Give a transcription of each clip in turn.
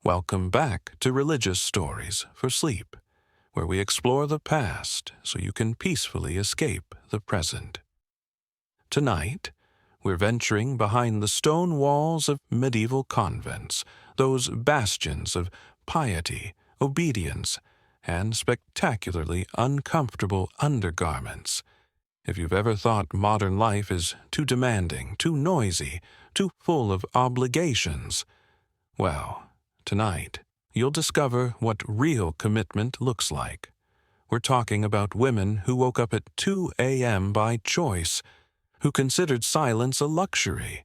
Welcome back to Religious Stories for Sleep, where we explore the past so you can peacefully escape the present. Tonight, we're venturing behind the stone walls of medieval convents, those bastions of piety, obedience, and spectacularly uncomfortable undergarments. If you've ever thought modern life is too demanding, too noisy, too full of obligations, well, tonight, you'll discover what real commitment looks like. We're talking about women who woke up at 2 a.m. by choice, who considered silence a luxury,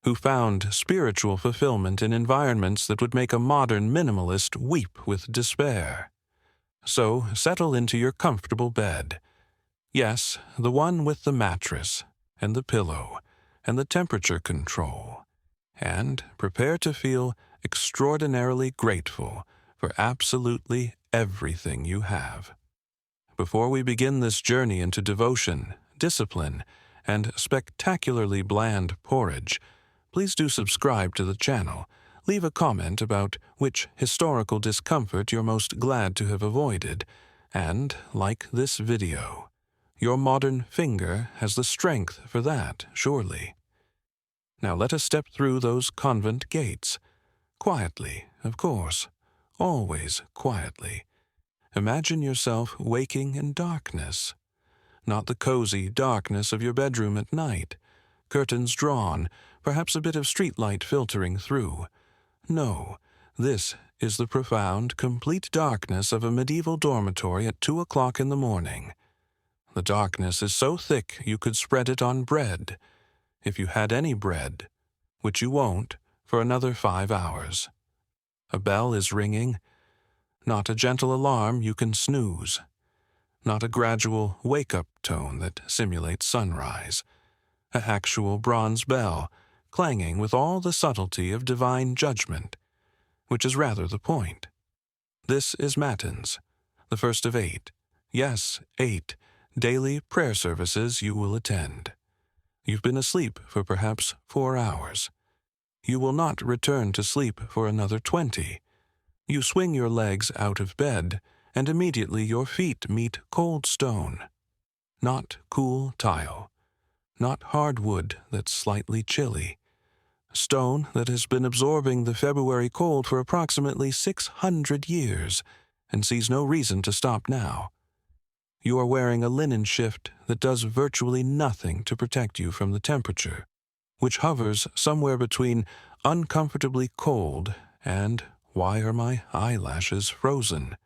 who found spiritual fulfillment in environments that would make a modern minimalist weep with despair. So settle into your comfortable bed. Yes, the one with the mattress, and the pillow, and the temperature control, and prepare to feel extraordinarily grateful for absolutely everything you have. Before we begin this journey into devotion, discipline, and spectacularly bland porridge, please do subscribe to the channel. Leave a comment about which historical discomfort you're most glad to have avoided, and like this video. Your modern finger has the strength for that, surely. Now let us step through those convent gates. Quietly, of course, always quietly. Imagine yourself waking in darkness. Not the cozy darkness of your bedroom at night, curtains drawn, perhaps a bit of streetlight filtering through. No, this is the profound, complete darkness of a medieval dormitory at 2 o'clock in the morning. The darkness is so thick you could spread it on bread, if you had any bread, which you won't for another 5 hours. A bell is ringing, not a gentle alarm you can snooze, not a gradual wake-up tone that simulates sunrise, an actual bronze bell clanging with all the subtlety of divine judgment, which is rather the point. This is Matins, the first of 8, yes, 8, daily prayer services you will attend. You've been asleep for perhaps 4 hours. You will not return to sleep for another 20. You swing your legs out of bed, and immediately your feet meet cold stone. Not cool tile. Not hardwood that's slightly chilly. Stone that has been absorbing the February cold for approximately 600 years and sees no reason to stop now. You are wearing a linen shift that does virtually nothing to protect you from the temperature, which hovers somewhere between uncomfortably cold and why are my eyelashes frozen?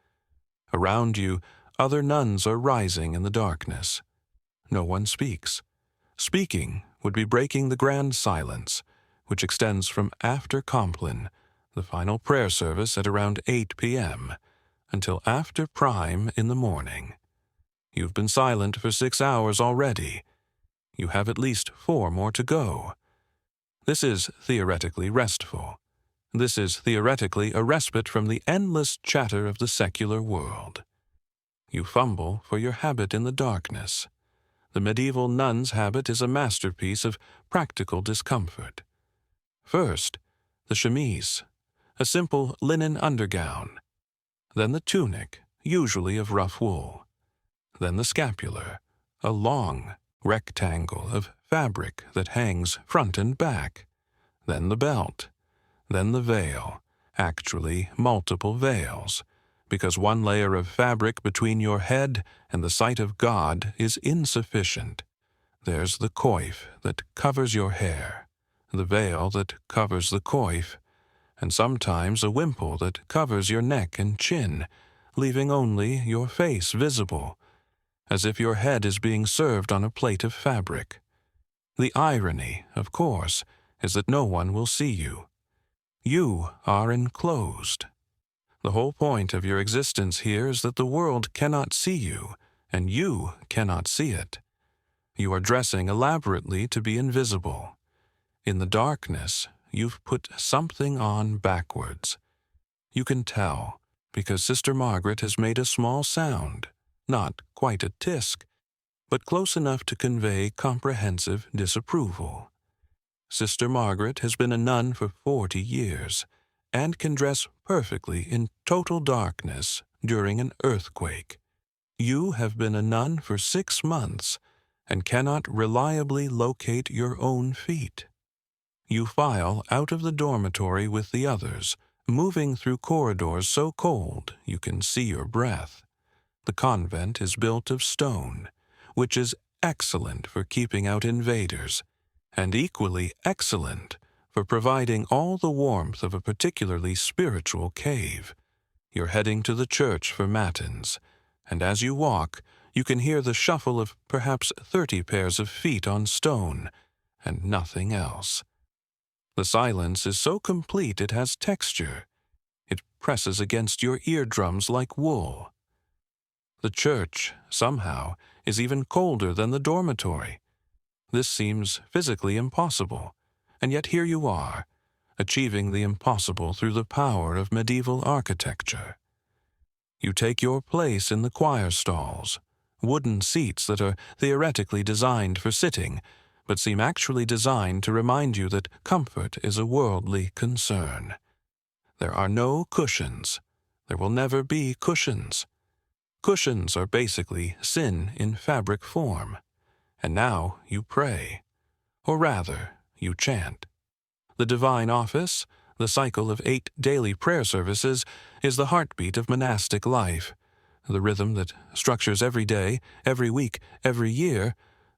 Around you, other nuns are rising in the darkness. No one speaks. Speaking would be breaking the grand silence, which extends from after Compline, the final prayer service at around 8 p.m., until after prime in the morning. You've been silent for 6 hours already. You have at least 4 more to go. This is theoretically restful. This is theoretically a respite from the endless chatter of the secular world. You fumble for your habit in the darkness. The medieval nun's habit is a masterpiece of practical discomfort. First, the chemise, a simple linen undergown. Then the tunic, usually of rough wool. Then the scapular, a long rectangle of fabric that hangs front and back. Then the belt. Then the veil, actually multiple veils, because one layer of fabric between your head and the sight of God is insufficient. There's the coif that covers your hair, the veil that covers the coif, and sometimes a wimple that covers your neck and chin, leaving only your face visible, as if your head is being served on a plate of fabric. The irony, of course, is that no one will see you. You are enclosed. The whole point of your existence here is that the world cannot see you, and you cannot see it. You are dressing elaborately to be invisible. In the darkness, you've put something on backwards. You can tell, because Sister Margaret has made a small sound, not quite a tisk, but close enough to convey comprehensive disapproval. Sister Margaret has been a nun for 40 years, and can dress perfectly in total darkness during an earthquake. You have been a nun for 6 months and cannot reliably locate your own feet. You file out of the dormitory with the others, moving through corridors so cold you can see your breath. The convent is built of stone, which is excellent for keeping out invaders, and equally excellent for providing all the warmth of a particularly spiritual cave. You're heading to the church for matins, and as you walk, you can hear the shuffle of perhaps 30 pairs of feet on stone, and nothing else. The silence is so complete it has texture. It presses against your eardrums like wool. The church, somehow, is even colder than the dormitory. This seems physically impossible, and yet here you are, achieving the impossible through the power of medieval architecture. You take your place in the choir stalls, wooden seats that are theoretically designed for sitting, but seem actually designed to remind you that comfort is a worldly concern. There are no cushions. There will never be cushions. Cushions are basically sin in fabric form. And now you pray. Or rather, you chant. The divine office, the cycle of 8 daily prayer services, is the heartbeat of monastic life, the rhythm that structures every day, every week, every year.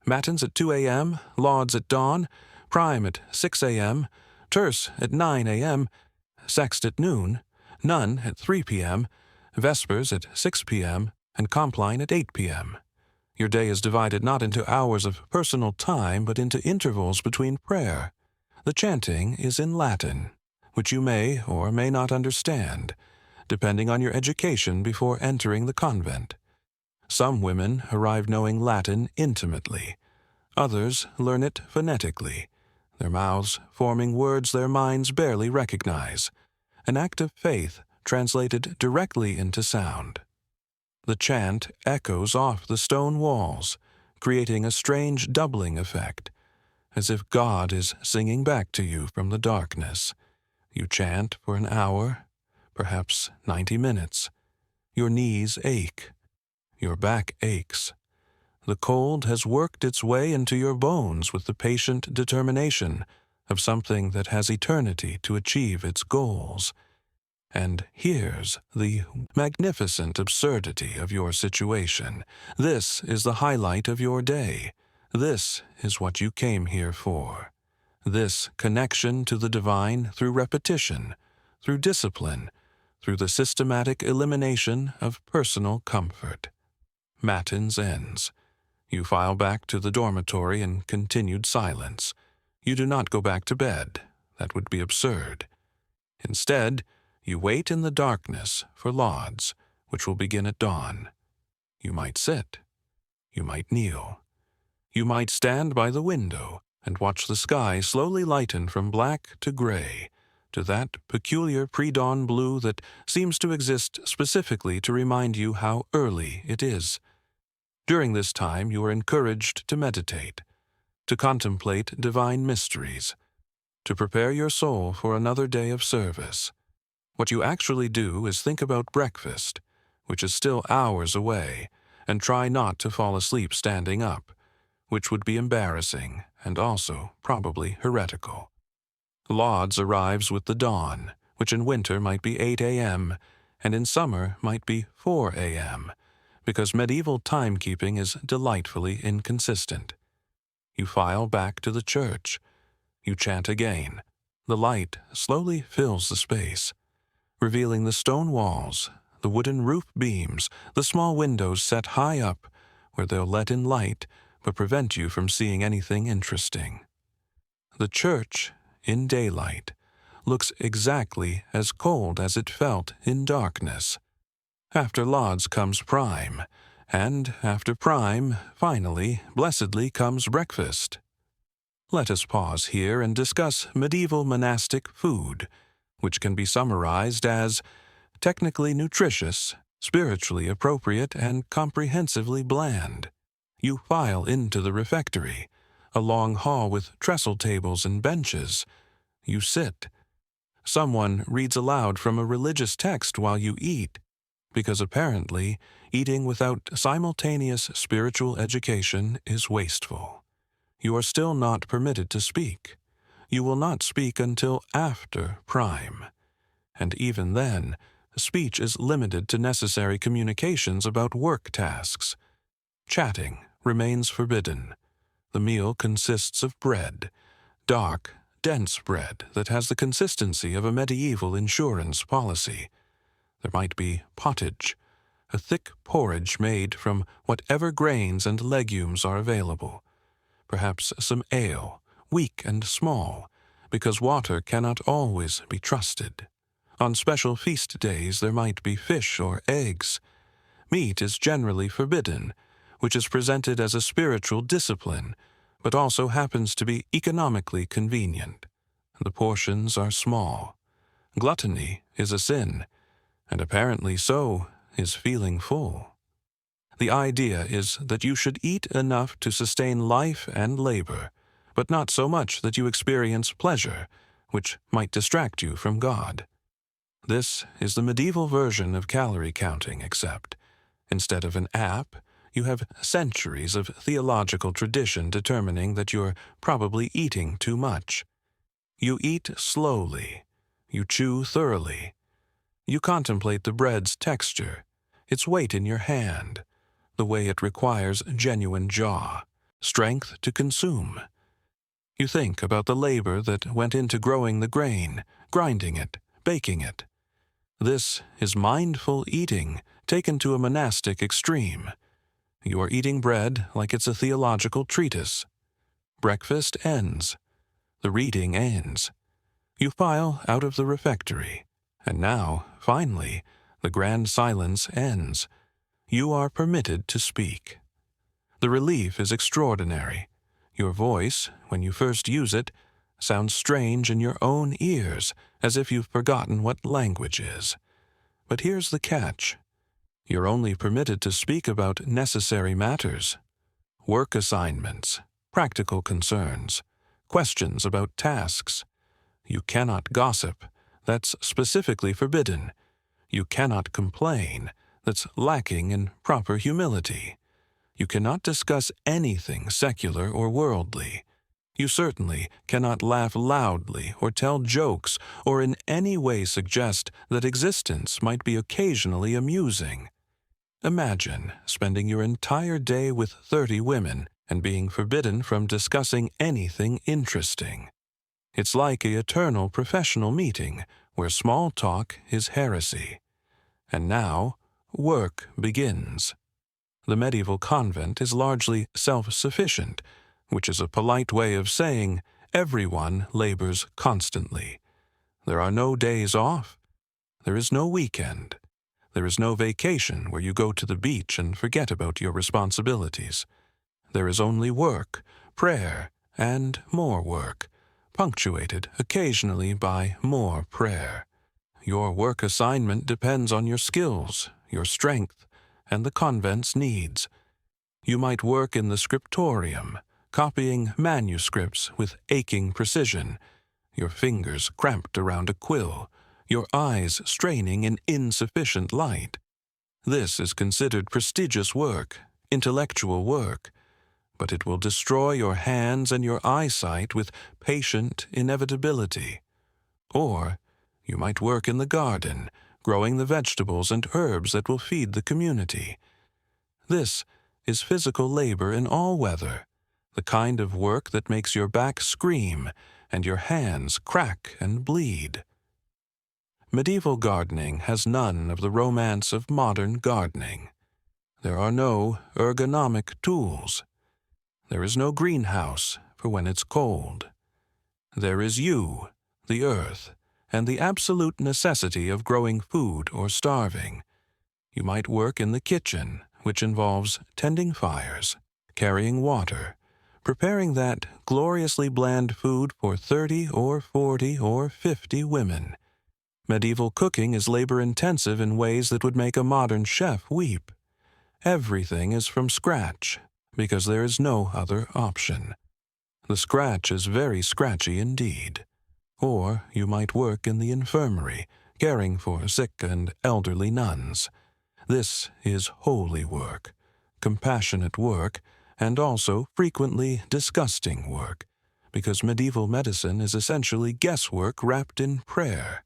Matins at 2 a.m., lauds at dawn, prime at 6 a.m., terce at 9 a.m., sext at noon, nun at 3 p.m., vespers at 6 p.m., and compline at 8 p.m. Your day is divided not into hours of personal time, but into intervals between prayer. The chanting is in Latin, which you may or may not understand, depending on your education before entering the convent. Some women arrive knowing Latin intimately. Others learn it phonetically, their mouths forming words their minds barely recognize, an act of faith translated directly into sound. The chant echoes off the stone walls, creating a strange doubling effect, as if God is singing back to you from the darkness. You chant for an hour, perhaps 90 minutes. Your knees ache. Your back aches. The cold has worked its way into your bones with the patient determination of something that has eternity to achieve its goals. And here's the magnificent absurdity of your situation. This is the highlight of your day. This is what you came here for. This connection to the divine through repetition, through discipline, through the systematic elimination of personal comfort. Matins ends. You file back to the dormitory in continued silence. You do not go back to bed. That would be absurd. Instead, you wait in the darkness for lauds, which will begin at dawn. You might sit. You might kneel. You might stand by the window and watch the sky slowly lighten from black to gray, to that peculiar pre-dawn blue that seems to exist specifically to remind you how early it is. During this time, you are encouraged to meditate, to contemplate divine mysteries, to prepare your soul for another day of service. What you actually do is think about breakfast, which is still hours away, and try not to fall asleep standing up, which would be embarrassing and also probably heretical. Lauds arrives with the dawn, which in winter might be 8 a.m., and in summer might be 4 a.m., because medieval timekeeping is delightfully inconsistent. You file back to the church. You chant again. The light slowly fills the space, revealing the stone walls, the wooden roof beams, the small windows set high up where they'll let in light but prevent you from seeing anything interesting. The church, in daylight, looks exactly as cold as it felt in darkness. After lauds comes prime, and after prime, finally, blessedly comes breakfast. Let us pause here and discuss medieval monastic food, which can be summarized as technically nutritious, spiritually appropriate, and comprehensively bland. You file into the refectory, a long hall with trestle tables and benches. You sit. Someone reads aloud from a religious text while you eat, because apparently eating without simultaneous spiritual education is wasteful. You are still not permitted to speak. You will not speak until after prime. And even then, speech is limited to necessary communications about work tasks. Chatting remains forbidden. The meal consists of bread, dark, dense bread that has the consistency of a medieval insurance policy. There might be pottage, a thick porridge made from whatever grains and legumes are available. Perhaps some ale, weak and small, because water cannot always be trusted. On special feast days there might be fish or eggs. Meat is generally forbidden, which is presented as a spiritual discipline, but also happens to be economically convenient. The portions are small. Gluttony is a sin, and apparently so is feeling full. The idea is that you should eat enough to sustain life and labor, but not so much that you experience pleasure, which might distract you from God. This is the medieval version of calorie counting, except, instead of an app, you have centuries of theological tradition determining that you're probably eating too much. You eat slowly. You chew thoroughly. You contemplate the bread's texture, its weight in your hand, the way it requires genuine jaw, strength to consume. You think about the labor that went into growing the grain, grinding it, baking it. This is mindful eating taken to a monastic extreme. You are eating bread like it's a theological treatise. Breakfast ends. The reading ends. You file out of the refectory. And now, finally, the grand silence ends. You are permitted to speak. The relief is extraordinary. Your voice, when you first use it, sounds strange in your own ears, as if you've forgotten what language is. But here's the catch. You're only permitted to speak about necessary matters. Work assignments, practical concerns, questions about tasks. You cannot gossip. That's specifically forbidden. You cannot complain. That's lacking in proper humility. You cannot discuss anything secular or worldly. You certainly cannot laugh loudly or tell jokes or in any way suggest that existence might be occasionally amusing. Imagine spending your entire day with 30 women and being forbidden from discussing anything interesting. It's like an eternal professional meeting where small talk is heresy. And now, work begins. The medieval convent is largely self-sufficient, which is a polite way of saying everyone labors constantly. There are no days off. There is no weekend. There is no vacation where you go to the beach and forget about your responsibilities. There is only work, prayer, and more work, punctuated occasionally by more prayer. Your work assignment depends on your skills, your strength, and the convent's needs. You might work in the scriptorium, copying manuscripts with aching precision, your fingers cramped around a quill, your eyes straining in insufficient light. This is considered prestigious work, intellectual work, but it will destroy your hands and your eyesight with patient inevitability. Or you might work in the garden, growing the vegetables and herbs that will feed the community. This is physical labor in all weather, the kind of work that makes your back scream and your hands crack and bleed. Medieval gardening has none of the romance of modern gardening. There are no ergonomic tools. There is no greenhouse for when it's cold. There is you, the earth, and the absolute necessity of growing food or starving. You might work in the kitchen, which involves tending fires, carrying water, preparing that gloriously bland food for 30 or 40 or 50 women. Medieval cooking is labor-intensive in ways that would make a modern chef weep. Everything is from scratch, because there is no other option. The scratch is very scratchy indeed. Or you might work in the infirmary, caring for sick and elderly nuns. This is holy work, compassionate work, and also frequently disgusting work, because medieval medicine is essentially guesswork wrapped in prayer,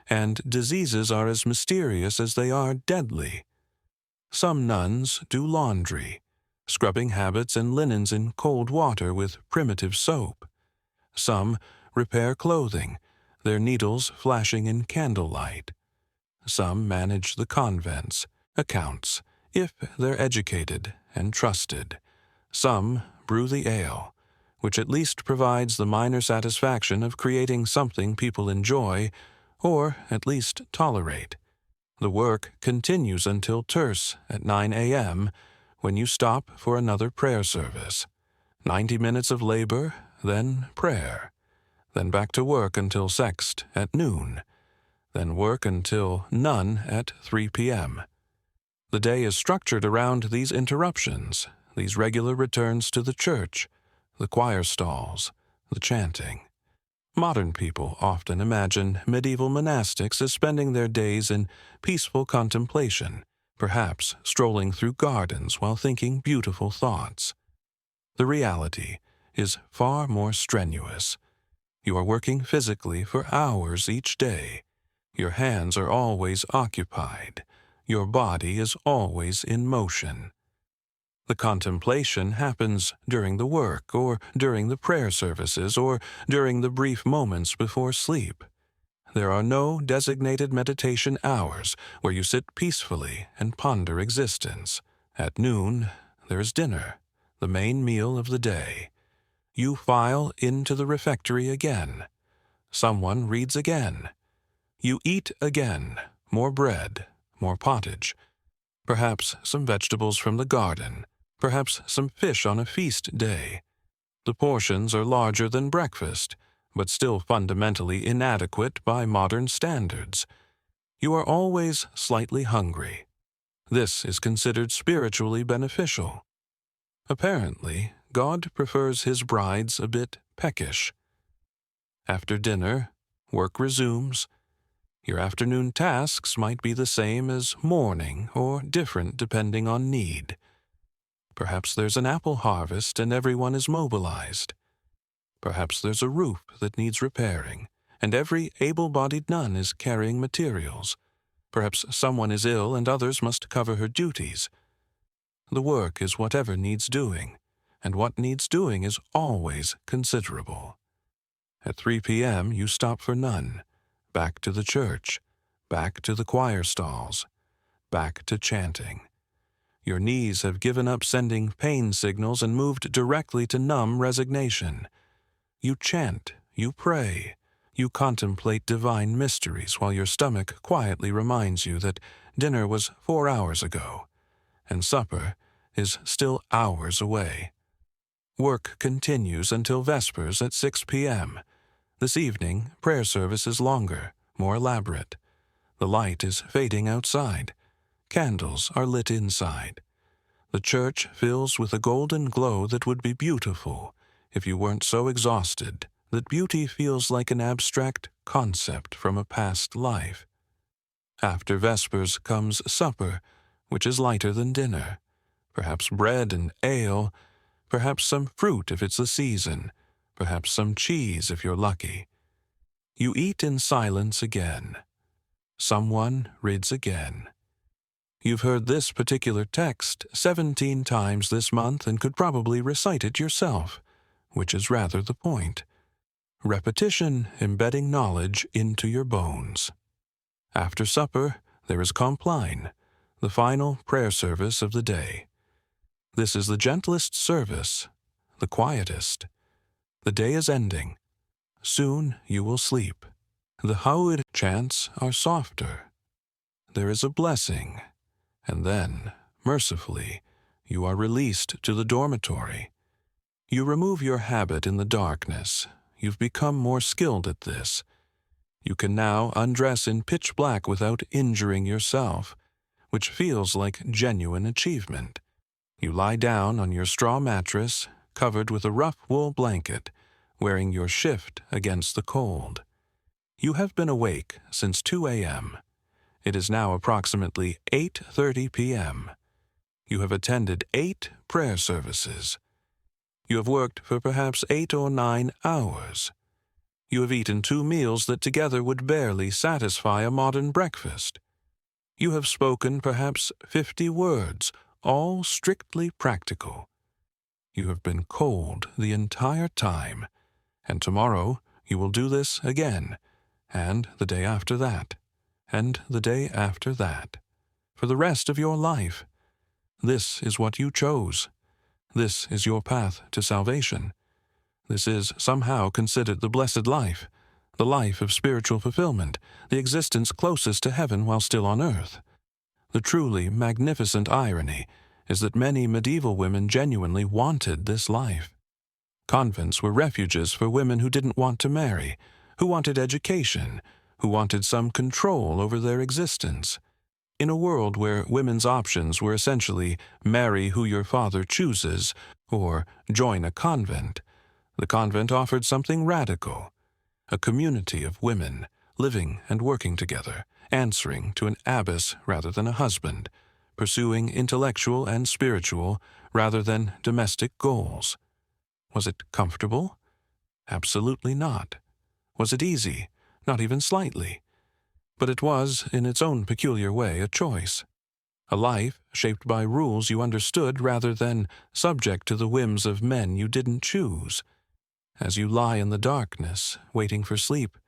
and diseases are as mysterious as they are deadly. Some nuns do laundry, scrubbing habits and linens in cold water with primitive soap. Some repair clothing, their needles flashing in candlelight. Some manage the convents, accounts, if they're educated and trusted. Some brew the ale, which at least provides the minor satisfaction of creating something people enjoy, or at least tolerate. The work continues until terce at 9 a.m., when you stop for another prayer service. 90 minutes of labor, then prayer. Then back to work until sext at noon. Then work until none at 3 p.m. The day is structured around these interruptions, these regular returns to the church, the choir stalls, the chanting. Modern people often imagine medieval monastics as spending their days in peaceful contemplation, perhaps strolling through gardens while thinking beautiful thoughts. The reality is far more strenuous. You are working physically for hours each day. Your hands are always occupied. Your body is always in motion. The contemplation happens during the work, or during the prayer services, or during the brief moments before sleep. There are no designated meditation hours where you sit peacefully and ponder existence. At noon, there is dinner, the main meal of the day. You file into the refectory again. Someone reads again. You eat again, more bread, more pottage, perhaps some vegetables from the garden, perhaps some fish on a feast day. The portions are larger than breakfast, but still fundamentally inadequate by modern standards. You are always slightly hungry. This is considered spiritually beneficial. Apparently, God prefers his brides a bit peckish. After dinner, work resumes. Your afternoon tasks might be the same as morning or different depending on need. Perhaps there's an apple harvest and everyone is mobilized. Perhaps there's a roof that needs repairing, and every able-bodied nun is carrying materials. Perhaps someone is ill and others must cover her duties. The work is whatever needs doing, and what needs doing is always considerable. At 3 p.m. you stop for none, back to the church, back to the choir stalls, back to chanting. Your knees have given up sending pain signals and moved directly to numb resignation. You chant, you pray, you contemplate divine mysteries while your stomach quietly reminds you that dinner was 4 hours ago, and supper is still hours away. Work continues until vespers at 6 p.m. This evening, prayer service is longer, more elaborate. The light is fading outside. Candles are lit inside. The church fills with a golden glow that would be beautiful if you weren't so exhausted that beauty feels like an abstract concept from a past life. After vespers comes supper, which is lighter than dinner. Perhaps bread and ale, perhaps some fruit if it's the season, perhaps some cheese if you're lucky. You eat in silence again. Someone reads again. You've heard this particular text 17 times this month and could probably recite it yourself, which is rather the point. Repetition embedding knowledge into your bones. After supper, there is compline, the final prayer service of the day. This is the gentlest service, the quietest. The day is ending. Soon you will sleep. The Hauid chants are softer. There is a blessing, and then, mercifully, you are released to the dormitory. You remove your habit in the darkness. You've become more skilled at this. You can now undress in pitch black without injuring yourself, which feels like genuine achievement. You lie down on your straw mattress, covered with a rough wool blanket, wearing your shift against the cold. You have been awake since 2 a.m. It is now approximately 8:30 p.m. You have attended 8 prayer services. You have worked for perhaps 8 or 9 hours. You have eaten 2 meals that together would barely satisfy a modern breakfast. You have spoken perhaps 50 words, all strictly practical. You have been cold the entire time, and tomorrow you will do this again, and the day after that, and the day after that, for the rest of your life. This is what you chose. This is your path to salvation. This is somehow considered the blessed life, the life of spiritual fulfillment, the existence closest to heaven while still on earth. The truly magnificent irony is that many medieval women genuinely wanted this life. Convents were refuges for women who didn't want to marry, who wanted education, who wanted some control over their existence. In a world where women's options were essentially marry who your father chooses or join a convent, the convent offered something radical, a community of women living and working together, answering to an abbess rather than a husband, pursuing intellectual and spiritual rather than domestic goals. Was it comfortable? Absolutely not. Was it easy? Not even slightly. But it was, in its own peculiar way, a choice. A life shaped by rules you understood rather than subject to the whims of men you didn't choose. As you lie in the darkness, waiting for sleep,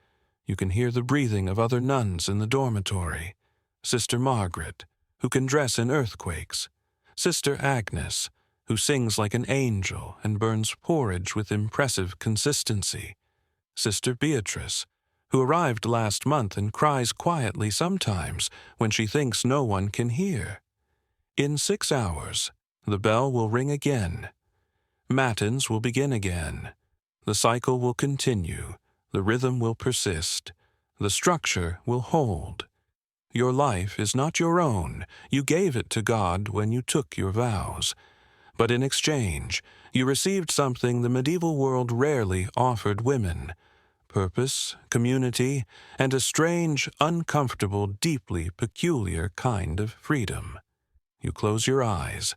you can hear the breathing of other nuns in the dormitory. Sister Margaret, who can dress in earthquakes. Sister Agnes, who sings like an angel and burns porridge with impressive consistency. Sister Beatrice, who arrived last month and cries quietly sometimes when she thinks no one can hear. In 6 hours, the bell will ring again. Matins will begin again. The cycle will continue. The rhythm will persist. The structure will hold. Your life is not your own. You gave it to God when you took your vows. But in exchange, you received something the medieval world rarely offered women: purpose, community, and a strange, uncomfortable, deeply peculiar kind of freedom. You close your eyes.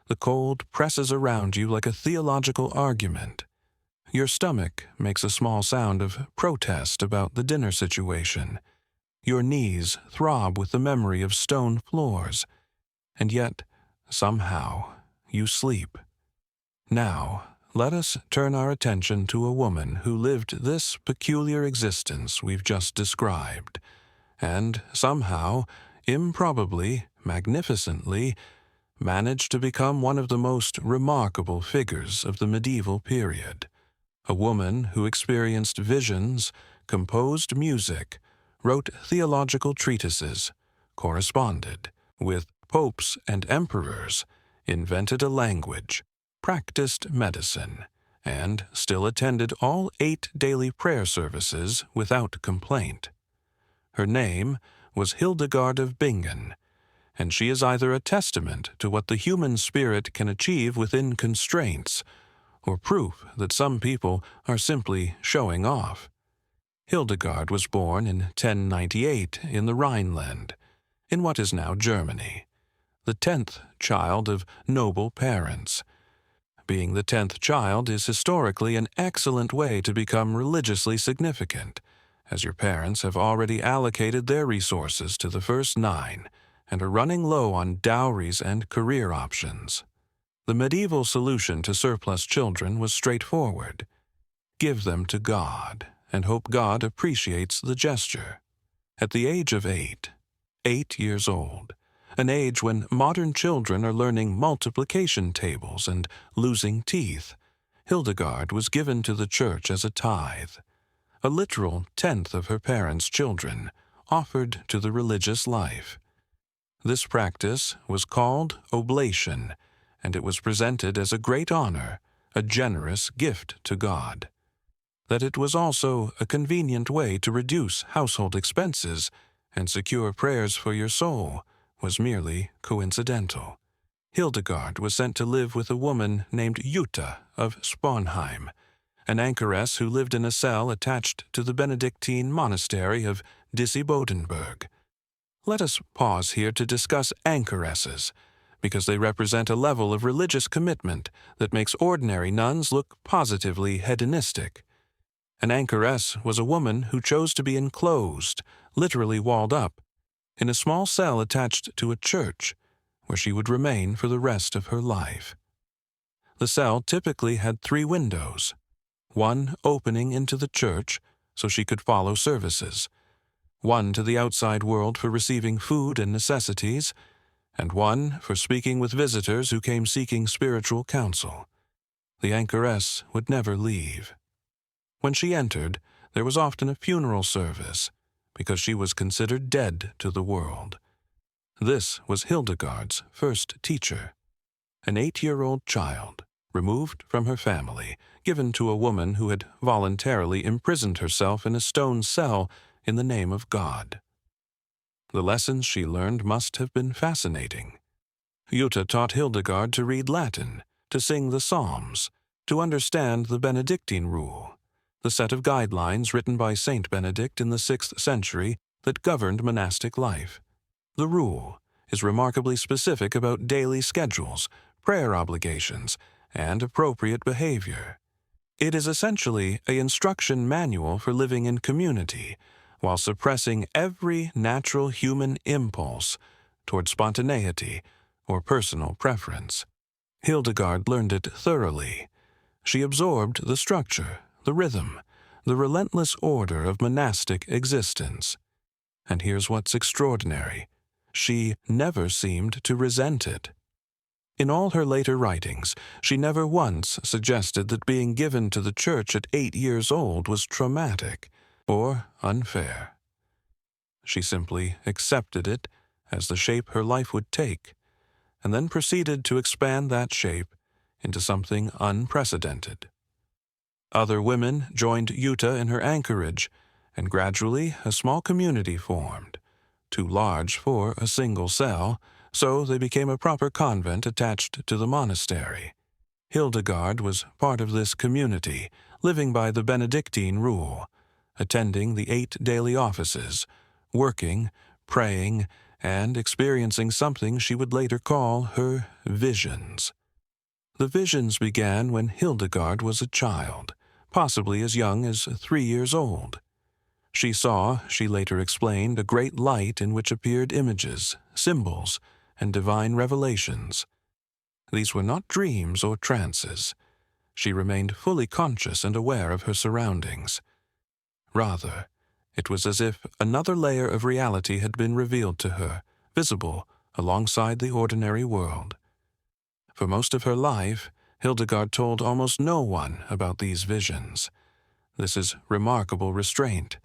The cold presses around you like a theological argument. Your stomach makes a small sound of protest about the dinner situation. Your knees throb with the memory of stone floors. And yet, somehow, you sleep. Now, let us turn our attention to a woman who lived this peculiar existence we've just described, and somehow, improbably, magnificently, managed to become one of the most remarkable figures of the medieval period. A woman who experienced visions, composed music, wrote theological treatises, corresponded with popes and emperors, invented a language, practiced medicine, and still attended all 8 daily prayer services without complaint. Her name was Hildegard of Bingen, and she is either a testament to what the human spirit can achieve within constraints, or proof that some people are simply showing off. Hildegard was born in 1098 in the Rhineland, in what is now Germany, the 10th child of noble parents. Being the 10th child is historically an excellent way to become religiously significant, as your parents have already allocated their resources to the first 9 and are running low on dowries and career options. The medieval solution to surplus children was straightforward. Give them to God and hope God appreciates the gesture. At the age of 8 years old, an age when modern children are learning multiplication tables and losing teeth, Hildegard was given to the church as a tithe, a literal 10th of her parents' children, offered to the religious life. This practice was called oblation, and it was presented as a great honor, a generous gift to God. That it was also a convenient way to reduce household expenses and secure prayers for your soul was merely coincidental. Hildegard was sent to live with a woman named Jutta of Sponheim, an anchoress who lived in a cell attached to the Benedictine monastery of Disibodenberg. Let us pause here to discuss anchoresses, because they represent a level of religious commitment that makes ordinary nuns look positively hedonistic. An anchoress was a woman who chose to be enclosed, literally walled up, in a small cell attached to a church, where she would remain for the rest of her life. The cell typically had 3 windows, one opening into the church so she could follow services, one to the outside world for receiving food and necessities, and one for speaking with visitors who came seeking spiritual counsel. The anchoress would never leave. When she entered, there was often a funeral service, because she was considered dead to the world. This was Hildegard's first teacher, an 8-year-old child, removed from her family, given to a woman who had voluntarily imprisoned herself in a stone cell in the name of God. The lessons she learned must have been fascinating. Jutta taught Hildegard to read Latin, to sing the Psalms, to understand the Benedictine rule, the set of guidelines written by Saint Benedict in the 6th century that governed monastic life. The rule is remarkably specific about daily schedules, prayer obligations, and appropriate behavior. It is essentially an instruction manual for living in community, while suppressing every natural human impulse toward spontaneity or personal preference. Hildegard learned it thoroughly. She absorbed the structure, the rhythm, the relentless order of monastic existence. And here's what's extraordinary. She never seemed to resent it. In all her later writings, she never once suggested that being given to the church at 8 years old was traumatic or unfair. She simply accepted it as the shape her life would take, and then proceeded to expand that shape into something unprecedented. Other women joined Jutta in her anchorage, and gradually a small community formed, too large for a single cell, so they became a proper convent attached to the monastery. Hildegard was part of this community, living by the Benedictine rule, attending the 8 daily offices, working, praying, and experiencing something she would later call her visions. The visions began when Hildegard was a child, possibly as young as 3 years old. She saw, she later explained, a great light in which appeared images, symbols, and divine revelations. These were not dreams or trances. She remained fully conscious and aware of her surroundings. Rather, it was as if another layer of reality had been revealed to her, visible alongside the ordinary world. For most of her life, Hildegard told almost no one about these visions. This is remarkable restraint.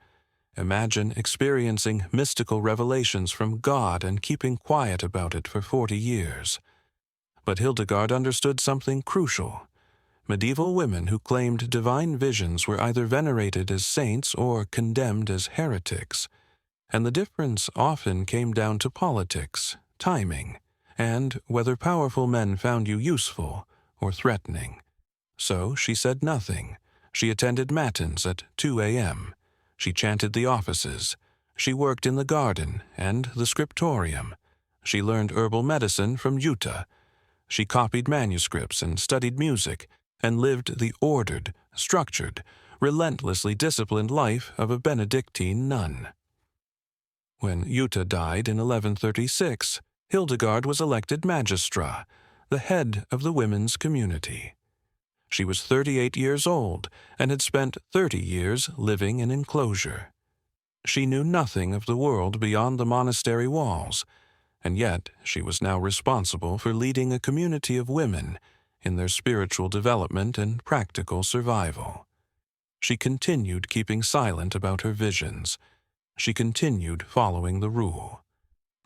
Imagine experiencing mystical revelations from God and keeping quiet about it for 40 years. But Hildegard understood something crucial. Medieval women who claimed divine visions were either venerated as saints or condemned as heretics, and the difference often came down to politics, timing, and whether powerful men found you useful or threatening. So she said nothing. She attended matins at 2 a.m., she chanted the offices. She worked in the garden and the scriptorium. She learned herbal medicine from Jutta. She copied manuscripts and studied music and lived the ordered, structured, relentlessly disciplined life of a Benedictine nun. When Jutta died in 1136, Hildegard was elected magistra, the head of the women's community. She was 38 years old and had spent 30 years living in enclosure. She knew nothing of the world beyond the monastery walls, and yet she was now responsible for leading a community of women in their spiritual development and practical survival. She continued keeping silent about her visions. She continued following the rule.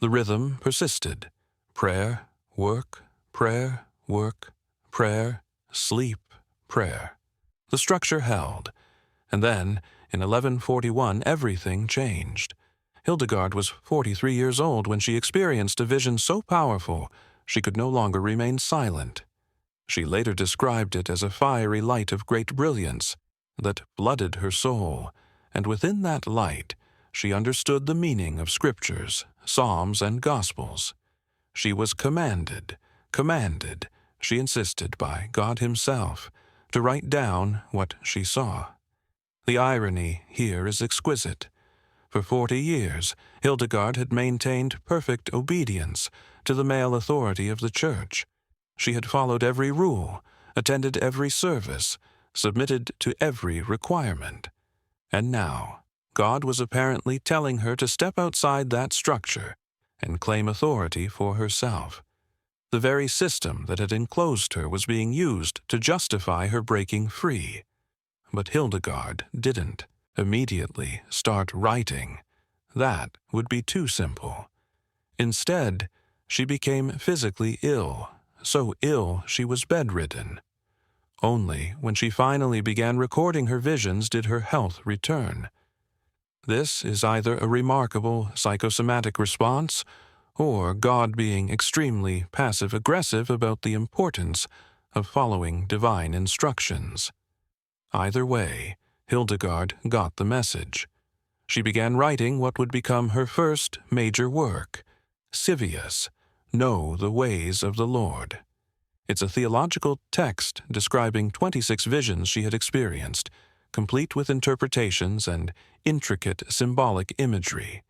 The rhythm persisted. Prayer, work, prayer, work, prayer, sleep, prayer. The structure held, and then, in 1141, everything changed. Hildegard was 43 years old when she experienced a vision so powerful she could no longer remain silent. She later described it as a fiery light of great brilliance, that flooded her soul, and within that light she understood the meaning of Scriptures, Psalms, and Gospels. She was commanded, she insisted, by God Himself, to write down what she saw. The irony here is exquisite. For 40 years, Hildegard had maintained perfect obedience to the male authority of the Church. She had followed every rule, attended every service, submitted to every requirement. And now, God was apparently telling her to step outside that structure and claim authority for herself. The very system that had enclosed her was being used to justify her breaking free. But Hildegard didn't immediately start writing. That would be too simple. Instead, she became physically ill, so ill she was bedridden. Only when she finally began recording her visions did her health return. This is either a remarkable psychosomatic response or God being extremely passive-aggressive about the importance of following divine instructions. Either way, Hildegard got the message. She began writing what would become her first major work, Civius, Know the Ways of the Lord. It's a theological text describing 26 visions she had experienced, complete with interpretations and intricate symbolic imagery.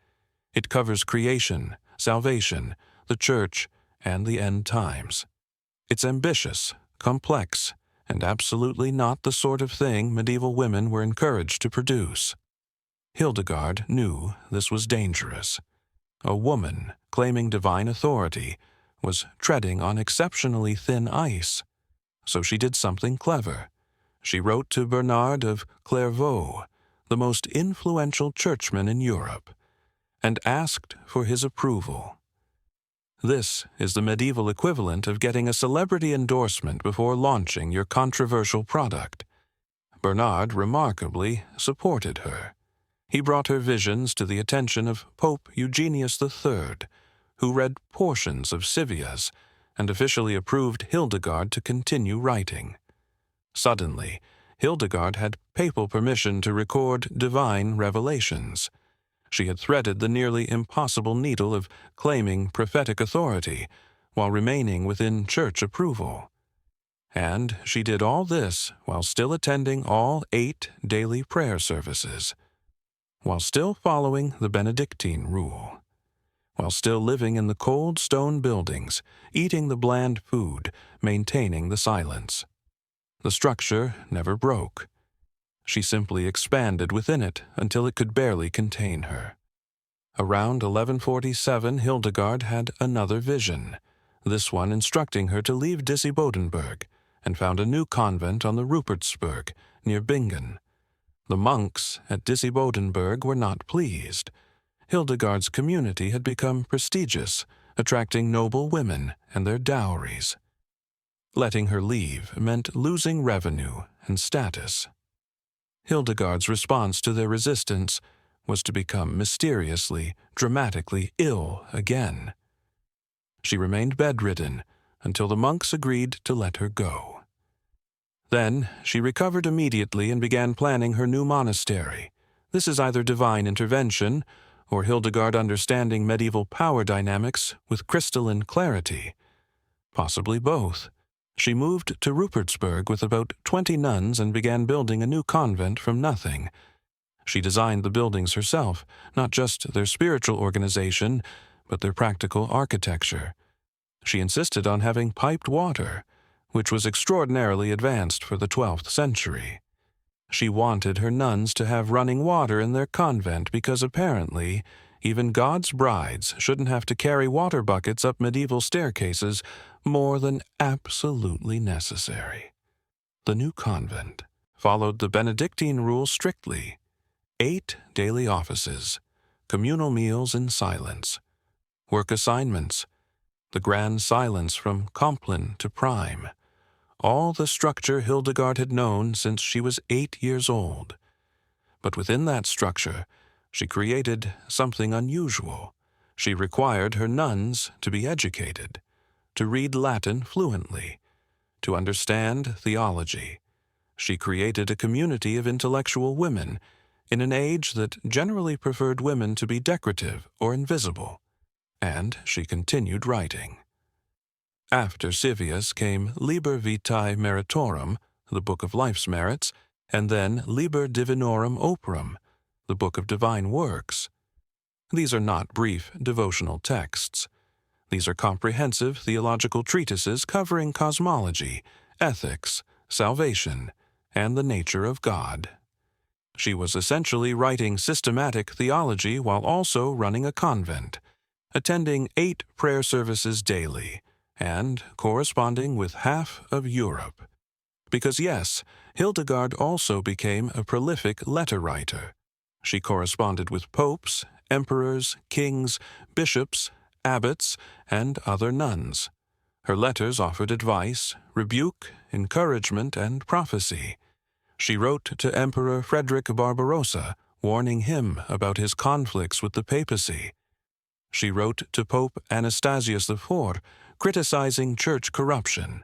It covers creation, salvation, the Church, and the end times. It's ambitious, complex, and absolutely not the sort of thing medieval women were encouraged to produce. Hildegard knew this was dangerous. A woman claiming divine authority was treading on exceptionally thin ice. So she did something clever. She wrote to Bernard of Clairvaux, the most influential churchman in Europe, and asked for his approval. This is the medieval equivalent of getting a celebrity endorsement before launching your controversial product. Bernard remarkably supported her. He brought her visions to the attention of Pope Eugenius III, who read portions of Civius and officially approved Hildegard to continue writing. Suddenly, Hildegard had papal permission to record divine revelations. She had threaded the nearly impossible needle of claiming prophetic authority while remaining within church approval. And she did all this while still attending all 8 daily prayer services, while still following the Benedictine rule, while still living in the cold stone buildings, eating the bland food, maintaining the silence. The structure never broke. She simply expanded within it until it could barely contain her. Around 1147, Hildegard had another vision, this one instructing her to leave Disibodenberg, and found a new convent on the Rupertsberg, near Bingen. The monks at Disibodenberg were not pleased. Hildegard's community had become prestigious, attracting noble women and their dowries. Letting her leave meant losing revenue and status. Hildegard's response to their resistance was to become mysteriously, dramatically ill again. She remained bedridden until the monks agreed to let her go. Then she recovered immediately and began planning her new monastery. This is either divine intervention or Hildegard understanding medieval power dynamics with crystalline clarity. Possibly both. She moved to Rupertsberg with about 20 nuns and began building a new convent from nothing. She designed the buildings herself, not just their spiritual organization, but their practical architecture. She insisted on having piped water, which was extraordinarily advanced for the 12th century. She wanted her nuns to have running water in their convent because apparently even God's brides shouldn't have to carry water buckets up medieval staircases more than absolutely necessary. The new convent followed the Benedictine rule strictly. 8 daily offices, communal meals in silence, work assignments, the grand silence from Compline to Prime, all the structure Hildegard had known since she was 8 years old. But within that structure, she created something unusual. She required her nuns to be educated, to read Latin fluently, to understand theology, She created a community of intellectual women in an age that generally preferred women to be decorative or invisible, and she continued writing. After Civius came Liber Vitae Meritorum, the Book of Life's Merits, and then Liber Divinorum Operum, the Book of Divine Works. These are not brief devotional texts. These are comprehensive theological treatises covering cosmology, ethics, salvation, and the nature of God. She was essentially writing systematic theology while also running a convent, attending 8 prayer services daily, and corresponding with half of Europe. Because yes, Hildegard also became a prolific letter writer. She corresponded with popes, emperors, kings, bishops, abbots, and other nuns. Her letters offered advice, rebuke, encouragement, and prophecy. She wrote to Emperor Frederick Barbarossa, warning him about his conflicts with the papacy. She wrote to Pope Anastasius IV, criticizing church corruption.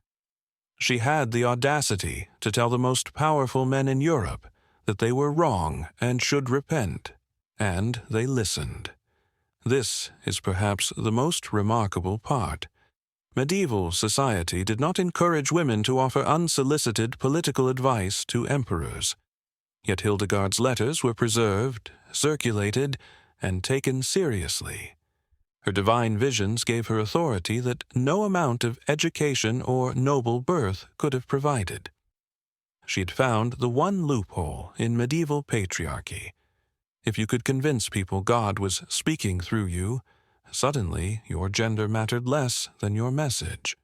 She had the audacity to tell the most powerful men in Europe that they were wrong and should repent, and they listened. This is perhaps the most remarkable part. Medieval society did not encourage women to offer unsolicited political advice to emperors. Yet Hildegard's letters were preserved, circulated, and taken seriously. Her divine visions gave her authority that no amount of education or noble birth could have provided. She had found the one loophole in medieval patriarchy. If you could convince people God was speaking through you, suddenly your gender mattered less than your message.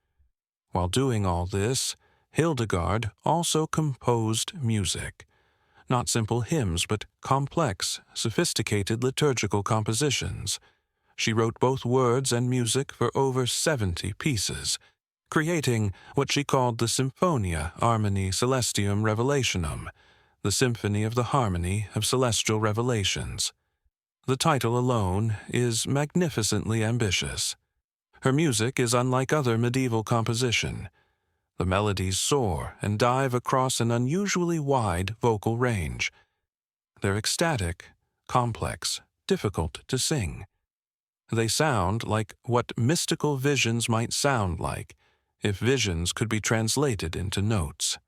While doing all this, Hildegard also composed music. Not simple hymns, but complex, sophisticated liturgical compositions. She wrote both words and music for over 70 pieces, creating what she called the Symphonia Harmony Celestium Revelationum, the Symphony of the Harmony of Celestial Revelations. The title alone is magnificently ambitious. Her music is unlike other medieval composition. The melodies soar and dive across an unusually wide vocal range. They're ecstatic, complex, difficult to sing. They sound like what mystical visions might sound like if visions could be translated into notes.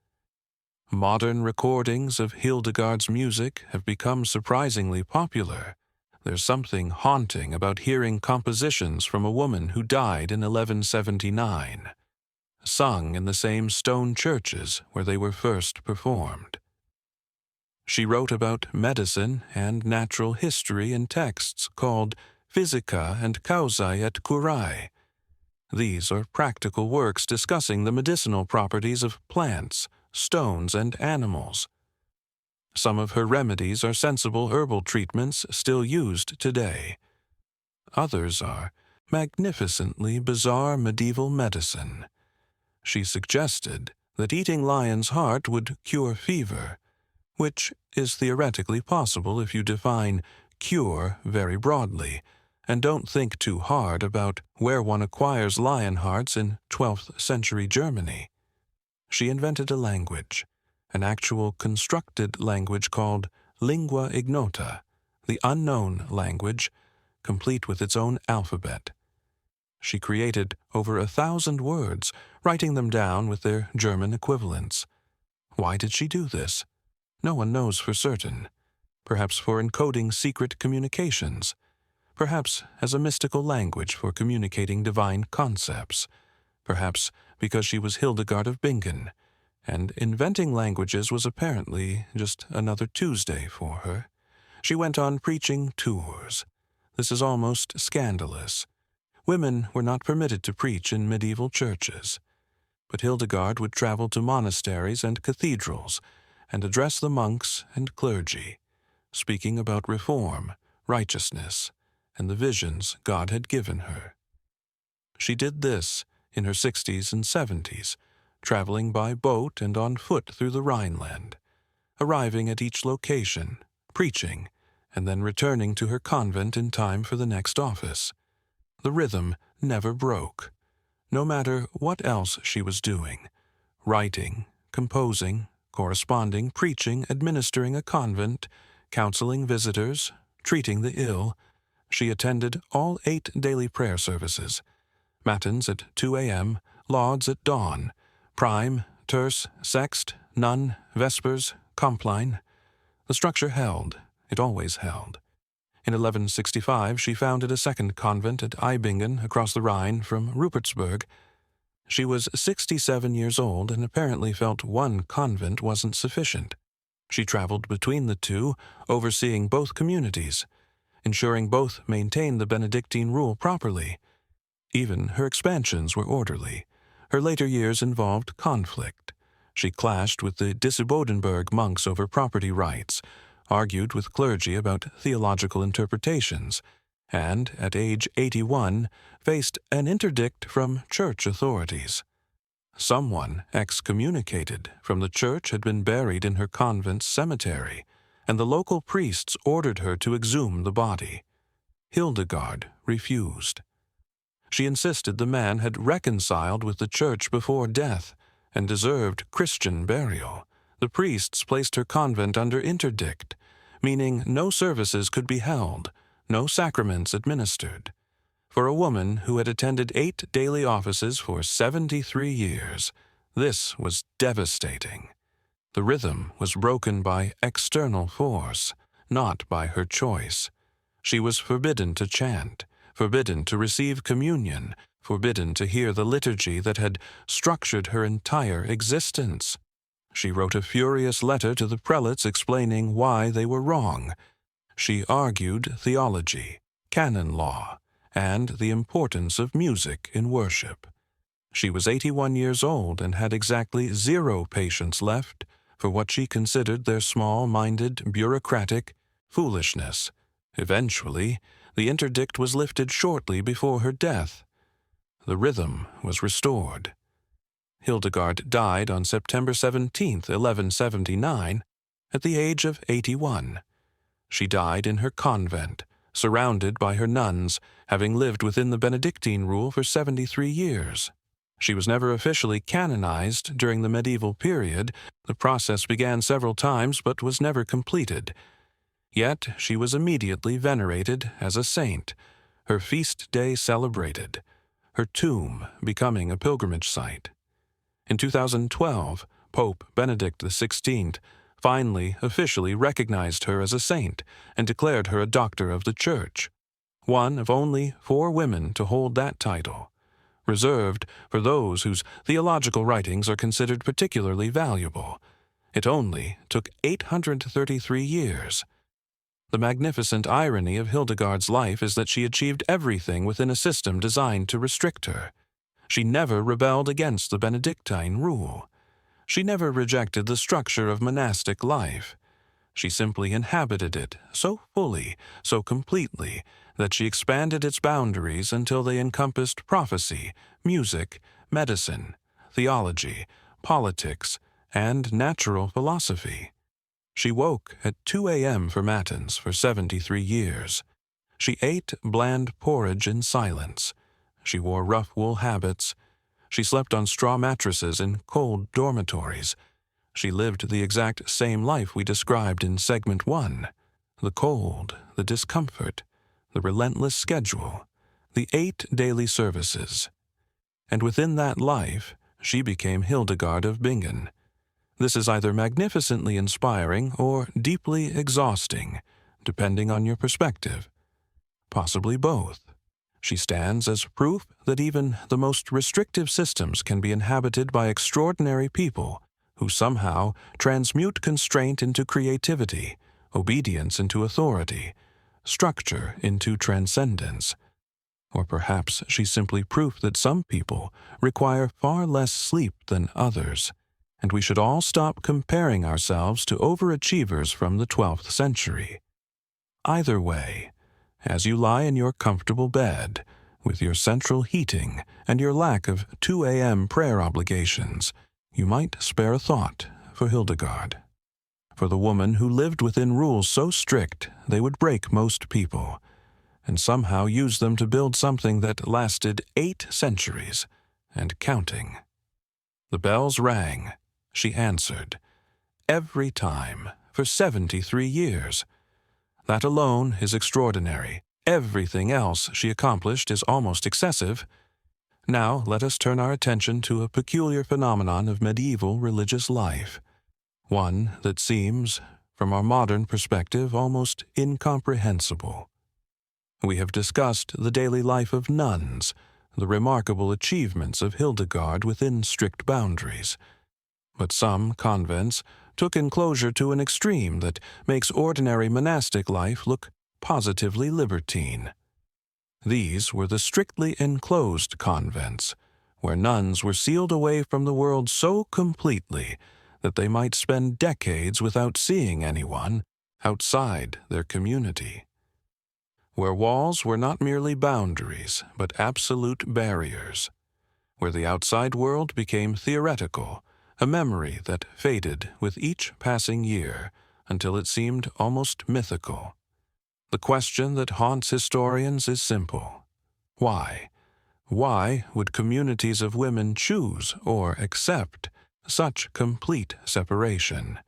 Modern recordings of Hildegard's music have become surprisingly popular. There's something haunting about hearing compositions from a woman who died in 1179, sung in the same stone churches where they were first performed. She wrote about medicine and natural history in texts called Physica and Causae et Curae. These are practical works discussing the medicinal properties of plants, stones, and animals. Some of her remedies are sensible herbal treatments still used today. Others are magnificently bizarre medieval medicine. She suggested that eating lion's heart would cure fever, which is theoretically possible if you define cure very broadly, and don't think too hard about where one acquires lion hearts in 12th century Germany. She invented a language, an actual constructed language called lingua ignota, the unknown language, complete with its own alphabet. She created over 1,000 words, writing them down with their German equivalents. Why did she do this? No one knows for certain. Perhaps for encoding secret communications. Perhaps as a mystical language for communicating divine concepts. Perhaps because she was Hildegard of Bingen, and inventing languages was apparently just another Tuesday for her. She went on preaching tours. This is almost scandalous. Women were not permitted to preach in medieval churches. But Hildegard would travel to monasteries and cathedrals and address the monks and clergy, speaking about reform, righteousness, and the visions God had given her. She did this in her 60s and 70s, traveling by boat and on foot through the Rhineland, arriving at each location, preaching, and then returning to her convent in time for the next office. The rhythm never broke, no matter what else she was doing, writing, composing, corresponding, preaching, administering a convent, counseling visitors, treating the ill. She attended all 8 daily prayer services, matins at 2 a.m., lauds at dawn, prime, terce, sext, nun, vespers, compline. The structure held. It always held. In 1165, she founded a second convent at Eibingen, across the Rhine from Rupertsberg. She was 67 years old and apparently felt one convent wasn't sufficient. She traveled between the two, overseeing both communities, ensuring both maintained the Benedictine rule properly. Even her expansions were orderly. Her later years involved conflict. She clashed with the Disibodenberg monks over property rights, argued with clergy about theological interpretations, and, at age 81, faced an interdict from church authorities. Someone excommunicated from the church had been buried in her convent's cemetery, and the local priests ordered her to exhume the body. Hildegard refused. She insisted the man had reconciled with the church before death and deserved Christian burial. The priests placed her convent under interdict, meaning no services could be held, no sacraments administered. For a woman who had attended 8 daily offices for 73 years, this was devastating. The rhythm was broken by external force, not by her choice. She was forbidden to chant, forbidden to receive communion, forbidden to hear the liturgy that had structured her entire existence. She wrote a furious letter to the prelates explaining why they were wrong. She argued theology, canon law, and the importance of music in worship. She was 81 years old and had exactly 0 patience left for what she considered their small-minded, bureaucratic foolishness. Eventually, the interdict was lifted shortly before her death. The rhythm was restored. Hildegard died on September 17, 1179, at the age of 81. She died in her convent, surrounded by her nuns, having lived within the Benedictine rule for 73 years. She was never officially canonized during the medieval period. The process began several times but was never completed. Yet she was immediately venerated as a saint, her feast day celebrated, her tomb becoming a pilgrimage site. In 2012, Pope Benedict XVI finally officially recognized her as a saint and declared her a doctor of the Church, one of only 4 women to hold that title, reserved for those whose theological writings are considered particularly valuable. It only took 833 years. The magnificent irony of Hildegard's life is that she achieved everything within a system designed to restrict her. She never rebelled against the Benedictine rule. She never rejected the structure of monastic life. She simply inhabited it so fully, so completely, that she expanded its boundaries until they encompassed prophecy, music, medicine, theology, politics, and natural philosophy. She woke at 2 a.m. for matins for 73 years. She ate bland porridge in silence. She wore rough wool habits. She slept on straw mattresses in cold dormitories. She lived the exact same life we described in segment 1. The cold, the discomfort, the relentless schedule, the 8 daily services. And within that life, she became Hildegard of Bingen. This is either magnificently inspiring or deeply exhausting, depending on your perspective. Possibly both. She stands as proof that even the most restrictive systems can be inhabited by extraordinary people who somehow transmute constraint into creativity, obedience into authority, structure into transcendence. Or perhaps she's simply proof that some people require far less sleep than others, and we should all stop comparing ourselves to overachievers from the 12th century. Either way, as you lie in your comfortable bed, with your central heating and your lack of 2 a.m. prayer obligations, you might spare a thought for Hildegard. For the woman who lived within rules so strict they would break most people, and somehow use them to build something that lasted 8 centuries, and counting. The bells rang. She answered, every time for 73 years. That alone is extraordinary. Everything else she accomplished is almost excessive. Now let us turn our attention to a peculiar phenomenon of medieval religious life, one that seems, from our modern perspective, almost incomprehensible. We have discussed the daily life of nuns, the remarkable achievements of Hildegard within strict boundaries. But some convents took enclosure to an extreme that makes ordinary monastic life look positively libertine. These were the strictly enclosed convents, where nuns were sealed away from the world so completely that they might spend decades without seeing anyone outside their community. Where walls were not merely boundaries, but absolute barriers. Where the outside world became theoretical, a memory that faded with each passing year until it seemed almost mythical. The question that haunts historians is simple. Why? Why would communities of women choose or accept such complete separation?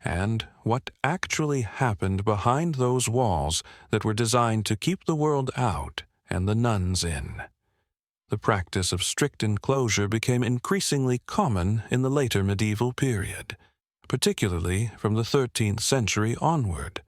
And what actually happened behind those walls that were designed to keep the world out and the nuns in? The practice of strict enclosure became increasingly common in the later medieval period, particularly from the 13th century onward.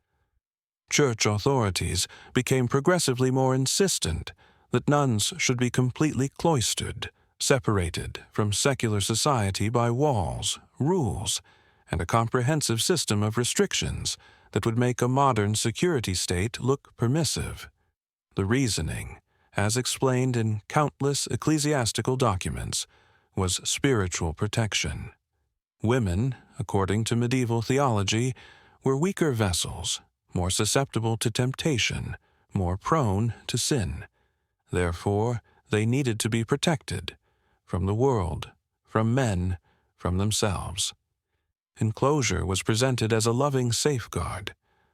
Church authorities became progressively more insistent that nuns should be completely cloistered, separated from secular society by walls, rules, and a comprehensive system of restrictions that would make a modern security state look permissive. The reasoning, as explained in countless ecclesiastical documents, was spiritual protection. Women, according to medieval theology, were weaker vessels, more susceptible to temptation, more prone to sin. Therefore, they needed to be protected from the world, from men, from themselves. Enclosure was presented as a loving safeguard,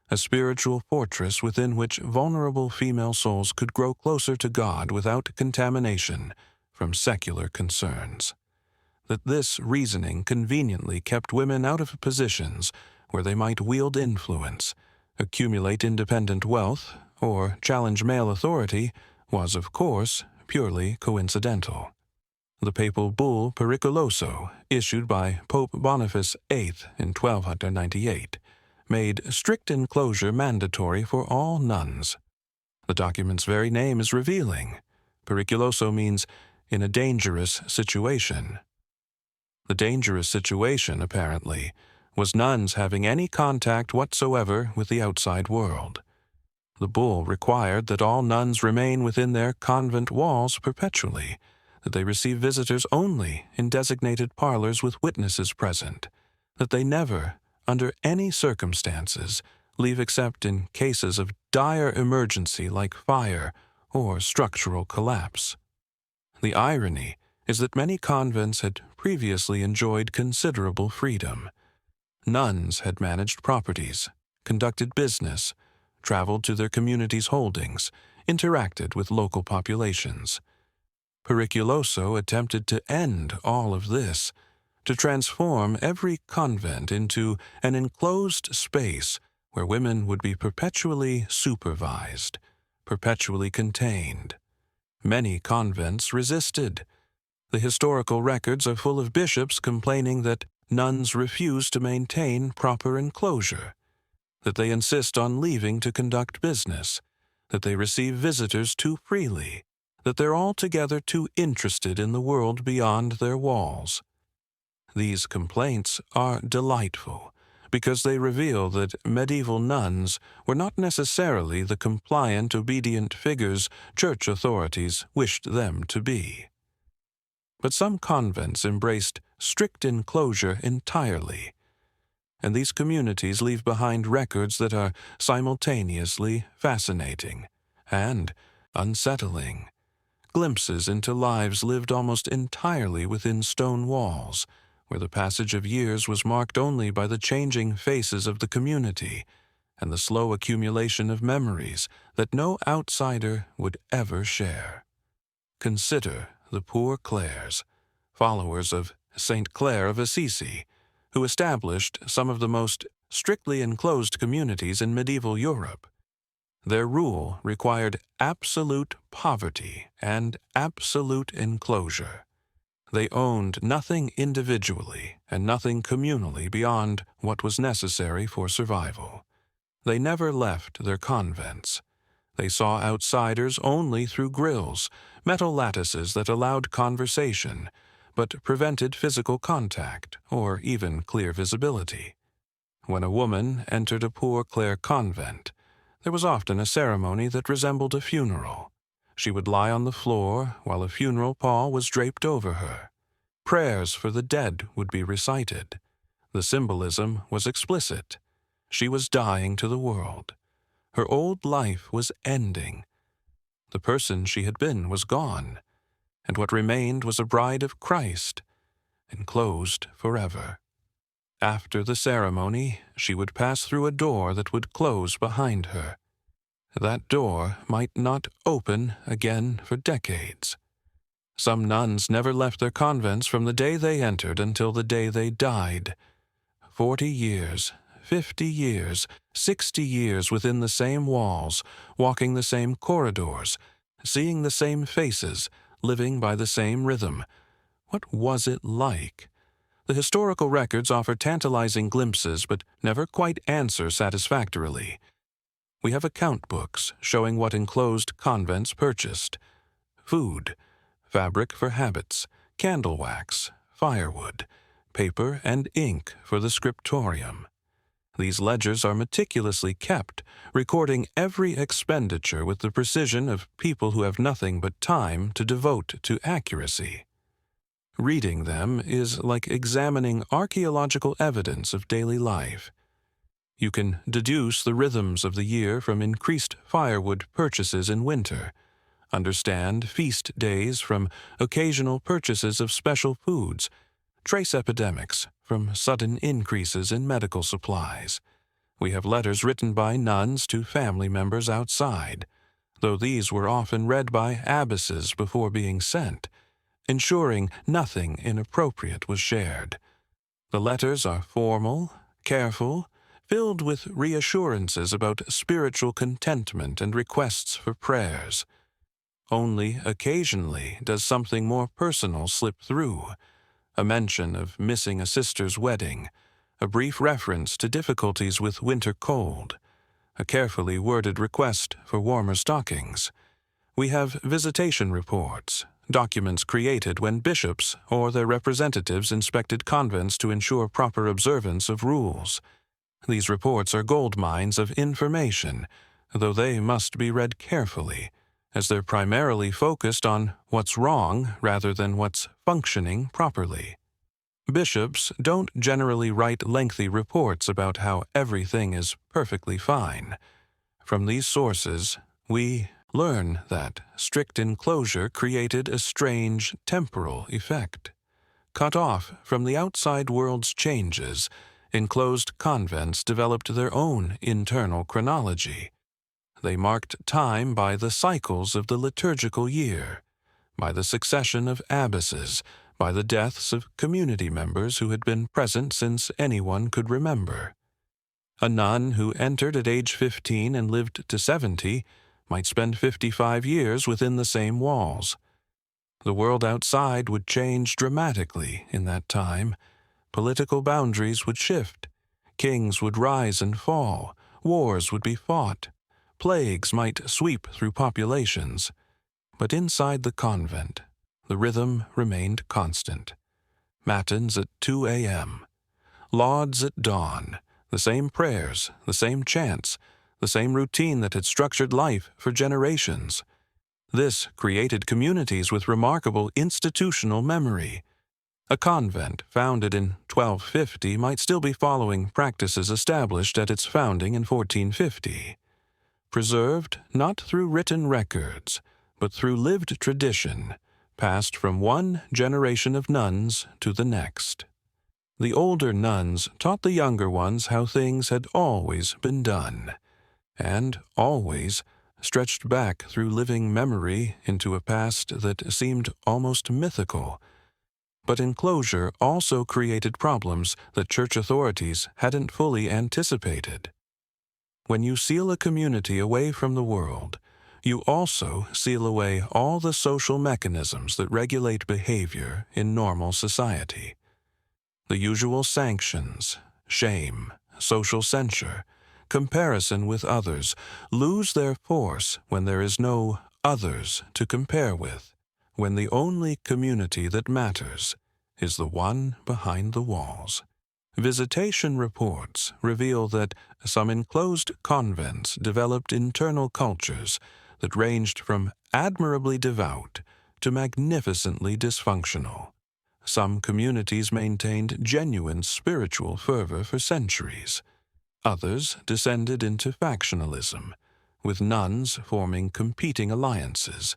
a spiritual fortress within which vulnerable female souls could grow closer to God without contamination from secular concerns. That this reasoning conveniently kept women out of positions where they might wield influence, accumulate independent wealth, or challenge male authority was, of course, purely coincidental. The papal bull Periculoso, issued by Pope Boniface VIII in 1298, made strict enclosure mandatory for all nuns. The document's very name is revealing. Periculoso means in a dangerous situation. The dangerous situation, apparently, was nuns having any contact whatsoever with the outside world. The bull required that all nuns remain within their convent walls perpetually, that they receive visitors only in designated parlors with witnesses present, that they never, under any circumstances, leave except in cases of dire emergency like fire or structural collapse. The irony is that many convents had previously enjoyed considerable freedom. Nuns had managed properties, conducted business, traveled to their community's holdings, interacted with local populations. Periculoso attempted to end all of this, to transform every convent into an enclosed space where women would be perpetually supervised, perpetually contained. Many convents resisted. The historical records are full of bishops complaining that nuns refuse to maintain proper enclosure, that they insist on leaving to conduct business, that they receive visitors too freely, that they're altogether too interested in the world beyond their walls. These complaints are delightful because they reveal that medieval nuns were not necessarily the compliant, obedient figures church authorities wished them to be. But some convents embraced strict enclosure entirely, and these communities leave behind records that are simultaneously fascinating and unsettling. Glimpses into lives lived almost entirely within stone walls, where the passage of years was marked only by the changing faces of the community and the slow accumulation of memories that no outsider would ever share. Consider the poor Clares, followers of Saint Clare of Assisi, who established some of the most strictly enclosed communities in medieval Europe. Their rule required absolute poverty and absolute enclosure. They owned nothing individually and nothing communally beyond what was necessary for survival. They never left their convents. They saw outsiders only through grilles, metal lattices that allowed conversation, but prevented physical contact or even clear visibility. When a woman entered a Poor Clare convent, there was often a ceremony that resembled a funeral. She would lie on the floor while a funeral pall was draped over her. Prayers for the dead would be recited. The symbolism was explicit. She was dying to the world. Her old life was ending. The person she had been was gone, and what remained was a bride of Christ, enclosed forever. After the ceremony, she would pass through a door that would close behind her. That door might not open again for decades. Some nuns never left their convents from the day they entered until the day they died. 40 years, 50 years, 60 years within the same walls, walking the same corridors, seeing the same faces, living by the same rhythm. What was it like? The historical records offer tantalizing glimpses but never quite answer satisfactorily. We have account books showing what enclosed convents purchased: food, fabric for habits, candle wax, firewood, paper and ink for the scriptorium. These ledgers are meticulously kept, recording every expenditure with the precision of people who have nothing but time to devote to accuracy. Reading them is like examining archaeological evidence of daily life. You can deduce the rhythms of the year from increased firewood purchases in winter, understand feast days from occasional purchases of special foods, trace epidemics from sudden increases in medical supplies. We have letters written by nuns to family members outside, though these were often read by abbesses before being sent, ensuring nothing inappropriate was shared. The letters are formal, careful, filled with reassurances about spiritual contentment and requests for prayers. Only occasionally does something more personal slip through: a mention of missing a sister's wedding, a brief reference to difficulties with winter cold, a carefully worded request for warmer stockings. We have visitation reports, documents created when bishops or their representatives inspected convents to ensure proper observance of rules. These reports are gold mines of information, though they must be read carefully, as they're primarily focused on what's wrong rather than what's functioning properly. Bishops don't generally write lengthy reports about how everything is perfectly fine. From these sources, we learn that strict enclosure created a strange temporal effect. Cut off from the outside world's changes, enclosed convents developed their own internal chronology. They marked time by the cycles of the liturgical year, by the succession of abbesses, by the deaths of community members who had been present since anyone could remember. A nun who entered at age 15 and lived to 70 might spend 55 years within the same walls. The world outside would change dramatically in that time. Political boundaries would shift. Kings would rise and fall. Wars would be fought. Plagues might sweep through populations. But inside the convent, the rhythm remained constant. Matins at 2 a.m., lauds at dawn, the same prayers, the same chants, the same routine that had structured life for generations. This created communities with remarkable institutional memory. A convent founded in 1250 might still be following practices established at its founding in 1450. Preserved not through written records, but through lived tradition, passed from one generation of nuns to the next. The older nuns taught the younger ones how things had always been done, and always stretched back through living memory into a past that seemed almost mythical. But enclosure also created problems that church authorities hadn't fully anticipated. When you seal a community away from the world, you also seal away all the social mechanisms that regulate behavior in normal society. The usual sanctions, shame, social censure, comparison with others lose their force when there is no others to compare with, when the only community that matters is the one behind the walls. Visitation reports reveal that some enclosed convents developed internal cultures that ranged from admirably devout to magnificently dysfunctional. Some communities maintained genuine spiritual fervor for centuries. Others descended into factionalism, with nuns forming competing alliances,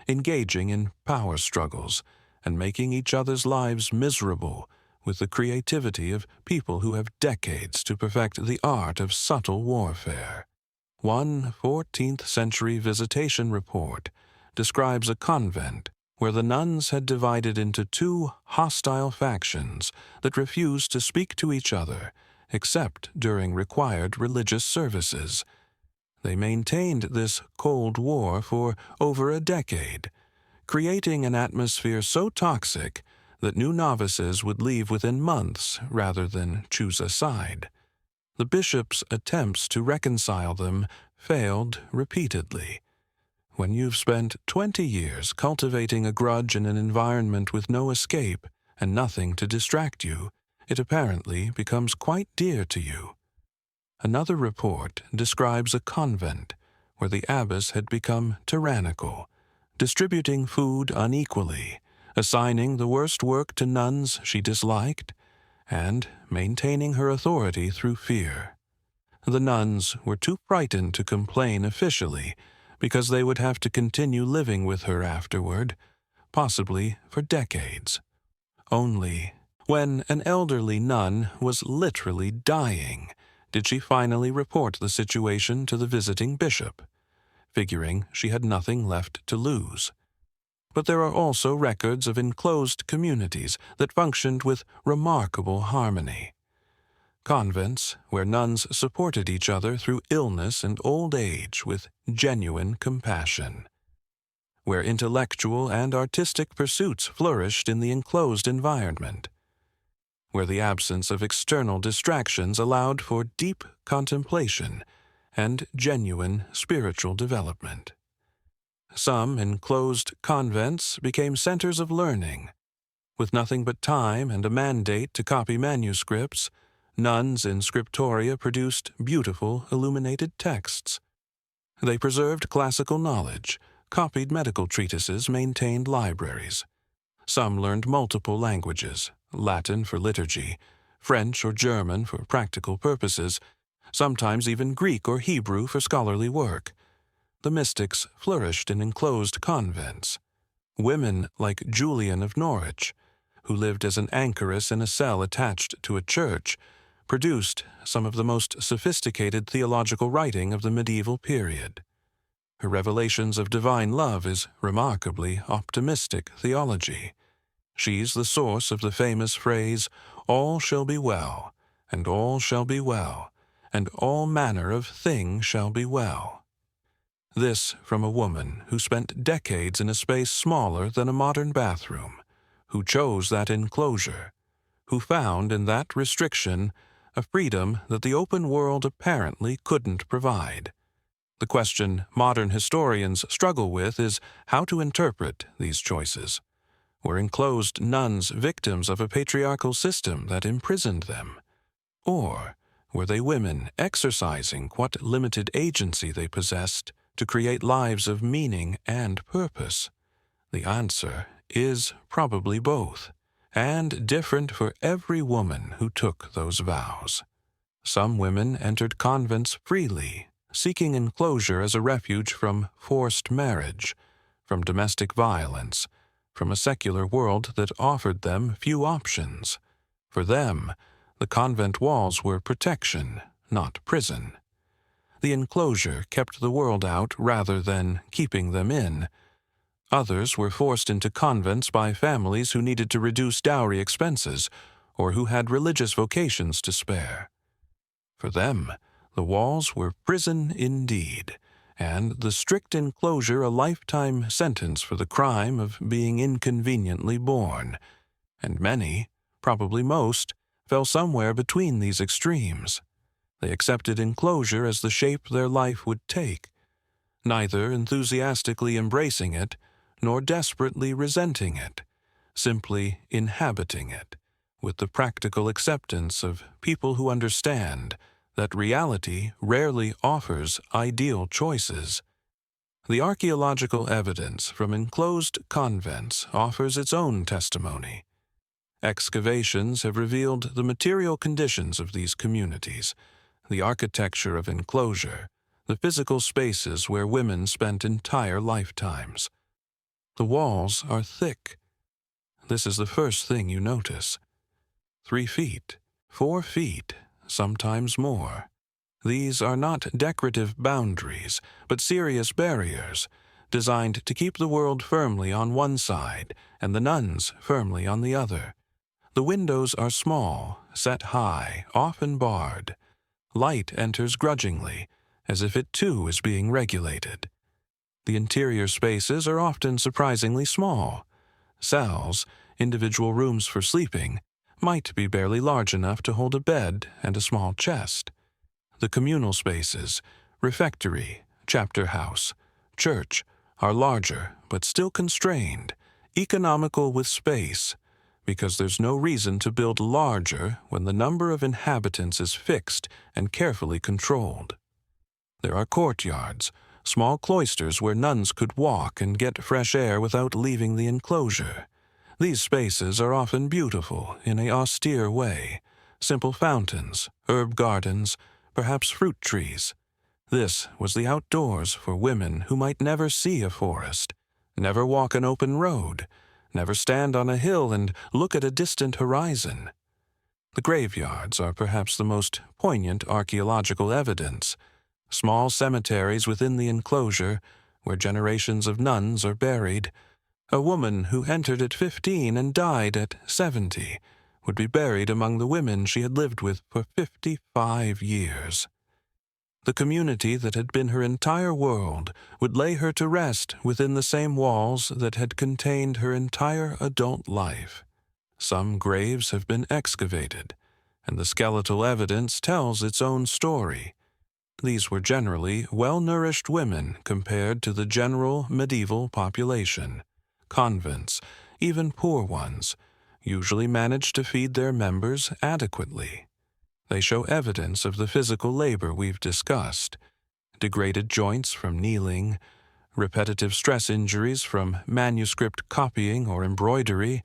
engaging in power struggles, and making each other's lives miserable with the creativity of people who have decades to perfect the art of subtle warfare. One 14th century visitation report describes a convent where the nuns had divided into two hostile factions that refused to speak to each other except during required religious services. They maintained this Cold War for over a decade, creating an atmosphere so toxic that new novices would leave within months rather than choose a side. The bishop's attempts to reconcile them failed repeatedly. When you've spent 20 years cultivating a grudge in an environment with no escape and nothing to distract you, it apparently becomes quite dear to you. Another report describes a convent where the abbess had become tyrannical, distributing food unequally, assigning the worst work to nuns she disliked, and maintaining her authority through fear. The nuns were too frightened to complain officially because they would have to continue living with her afterward, possibly for decades. Only when an elderly nun was literally dying did she finally report the situation to the visiting bishop, figuring she had nothing left to lose. But there are also records of enclosed communities that functioned with remarkable harmony. Convents where nuns supported each other through illness and old age with genuine compassion. Where intellectual and artistic pursuits flourished in the enclosed environment. Where the absence of external distractions allowed for deep contemplation and genuine spiritual development. Some enclosed convents became centers of learning. With nothing but time and a mandate to copy manuscripts, nuns in scriptoria produced beautiful illuminated texts. They preserved classical knowledge, copied medical treatises, maintained libraries. Some learned multiple languages, Latin for liturgy, French or German for practical purposes, sometimes even Greek or Hebrew for scholarly work. The mystics flourished in enclosed convents. Women like Julian of Norwich, who lived as an anchoress in a cell attached to a church, produced some of the most sophisticated theological writing of the medieval period. Her revelations of divine love is remarkably optimistic theology. She's the source of the famous phrase, "All shall be well, and all shall be well, and all manner of thing shall be well." This from a woman who spent decades in a space smaller than a modern bathroom, who chose that enclosure, who found in that restriction a freedom that the open world apparently couldn't provide. The question modern historians struggle with is how to interpret these choices. Were enclosed nuns victims of a patriarchal system that imprisoned them? Or were they women exercising what limited agency they possessed to create lives of meaning and purpose? The answer is probably both, and different for every woman who took those vows. Some women entered convents freely, seeking enclosure as a refuge from forced marriage, from domestic violence, from a secular world that offered them few options. For them, the convent walls were protection, not prison. The enclosure kept the world out rather than keeping them in. Others were forced into convents by families who needed to reduce dowry expenses or who had religious vocations to spare. For them, the walls were prison indeed, and the strict enclosure a lifetime sentence for the crime of being inconveniently born, and many, probably most, fell somewhere between these extremes. They accepted enclosure as the shape their life would take, neither enthusiastically embracing it nor desperately resenting it, simply inhabiting it, with the practical acceptance of people who understand that reality rarely offers ideal choices. The archaeological evidence from enclosed convents offers its own testimony. Excavations have revealed the material conditions of these communities, the architecture of enclosure, the physical spaces where women spent entire lifetimes. The walls are thick. This is the first thing you notice. 3 feet, 4 feet, sometimes more. These are not decorative boundaries, but serious barriers, designed to keep the world firmly on one side and the nuns firmly on the other. The windows are small, set high, often barred. Light enters grudgingly, as if it too is being regulated. The interior spaces are often surprisingly small. Cells, individual rooms for sleeping, might be barely large enough to hold a bed and a small chest. The communal spaces, refectory, chapter house, church, are larger but still constrained, economical with space, because there's no reason to build larger when the number of inhabitants is fixed and carefully controlled. There are courtyards, small cloisters where nuns could walk and get fresh air without leaving the enclosure. These spaces are often beautiful in an austere way, simple fountains, herb gardens, perhaps fruit trees. This was the outdoors for women who might never see a forest, never walk an open road, never stand on a hill and look at a distant horizon. The graveyards are perhaps the most poignant archaeological evidence. Small cemeteries within the enclosure, where generations of nuns are buried. A woman who entered at 15 and died at 70 would be buried among the women she had lived with for 55 years. The community that had been her entire world would lay her to rest within the same walls that had contained her entire adult life. Some graves have been excavated, and the skeletal evidence tells its own story. These were generally well-nourished women compared to the general medieval population. Convents, even poor ones, usually managed to feed their members adequately. They show evidence of the physical labor we've discussed: degraded joints from kneeling, repetitive stress injuries from manuscript copying or embroidery,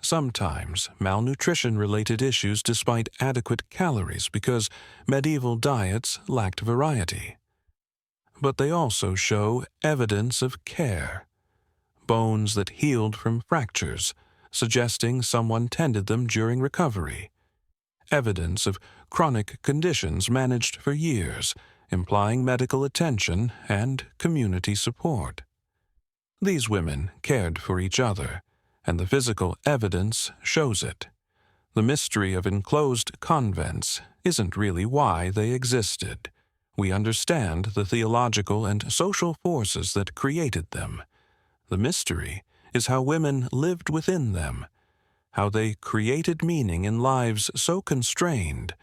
sometimes malnutrition-related issues despite adequate calories because medieval diets lacked variety. But they also show evidence of care: bones that healed from fractures, suggesting someone tended them during recovery; evidence of chronic conditions managed for years, implying medical attention and community support. These women cared for each other, and the physical evidence shows it. The mystery of enclosed convents isn't really why they existed. We understand the theological and social forces that created them. The mystery is how women lived within them, how they created meaning in lives so constrained,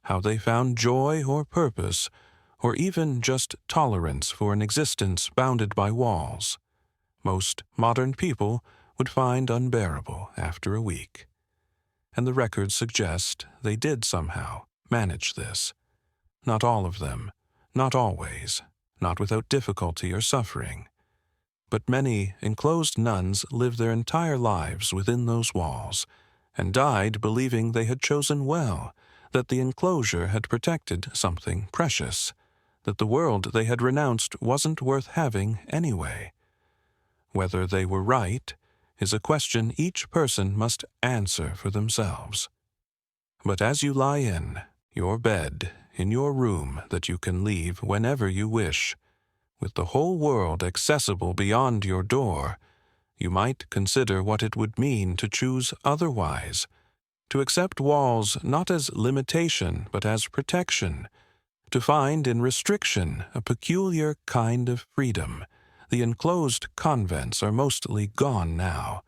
how they found joy or purpose, or even just tolerance for an existence bounded by walls. Most modern people would find unbearable after a week. And the records suggest they did somehow manage this. Not all of them, not always, not without difficulty or suffering. But many enclosed nuns lived their entire lives within those walls, and died believing they had chosen well, that the enclosure had protected something precious, that the world they had renounced wasn't worth having anyway. Whether they were right is a question each person must answer for themselves. But as you lie in your bed, in your room that you can leave whenever you wish, With the whole world accessible beyond your door, you might consider what it would mean to choose otherwise, to accept walls not as limitation but as protection, to find in restriction a peculiar kind of freedom. The enclosed convents are mostly gone now,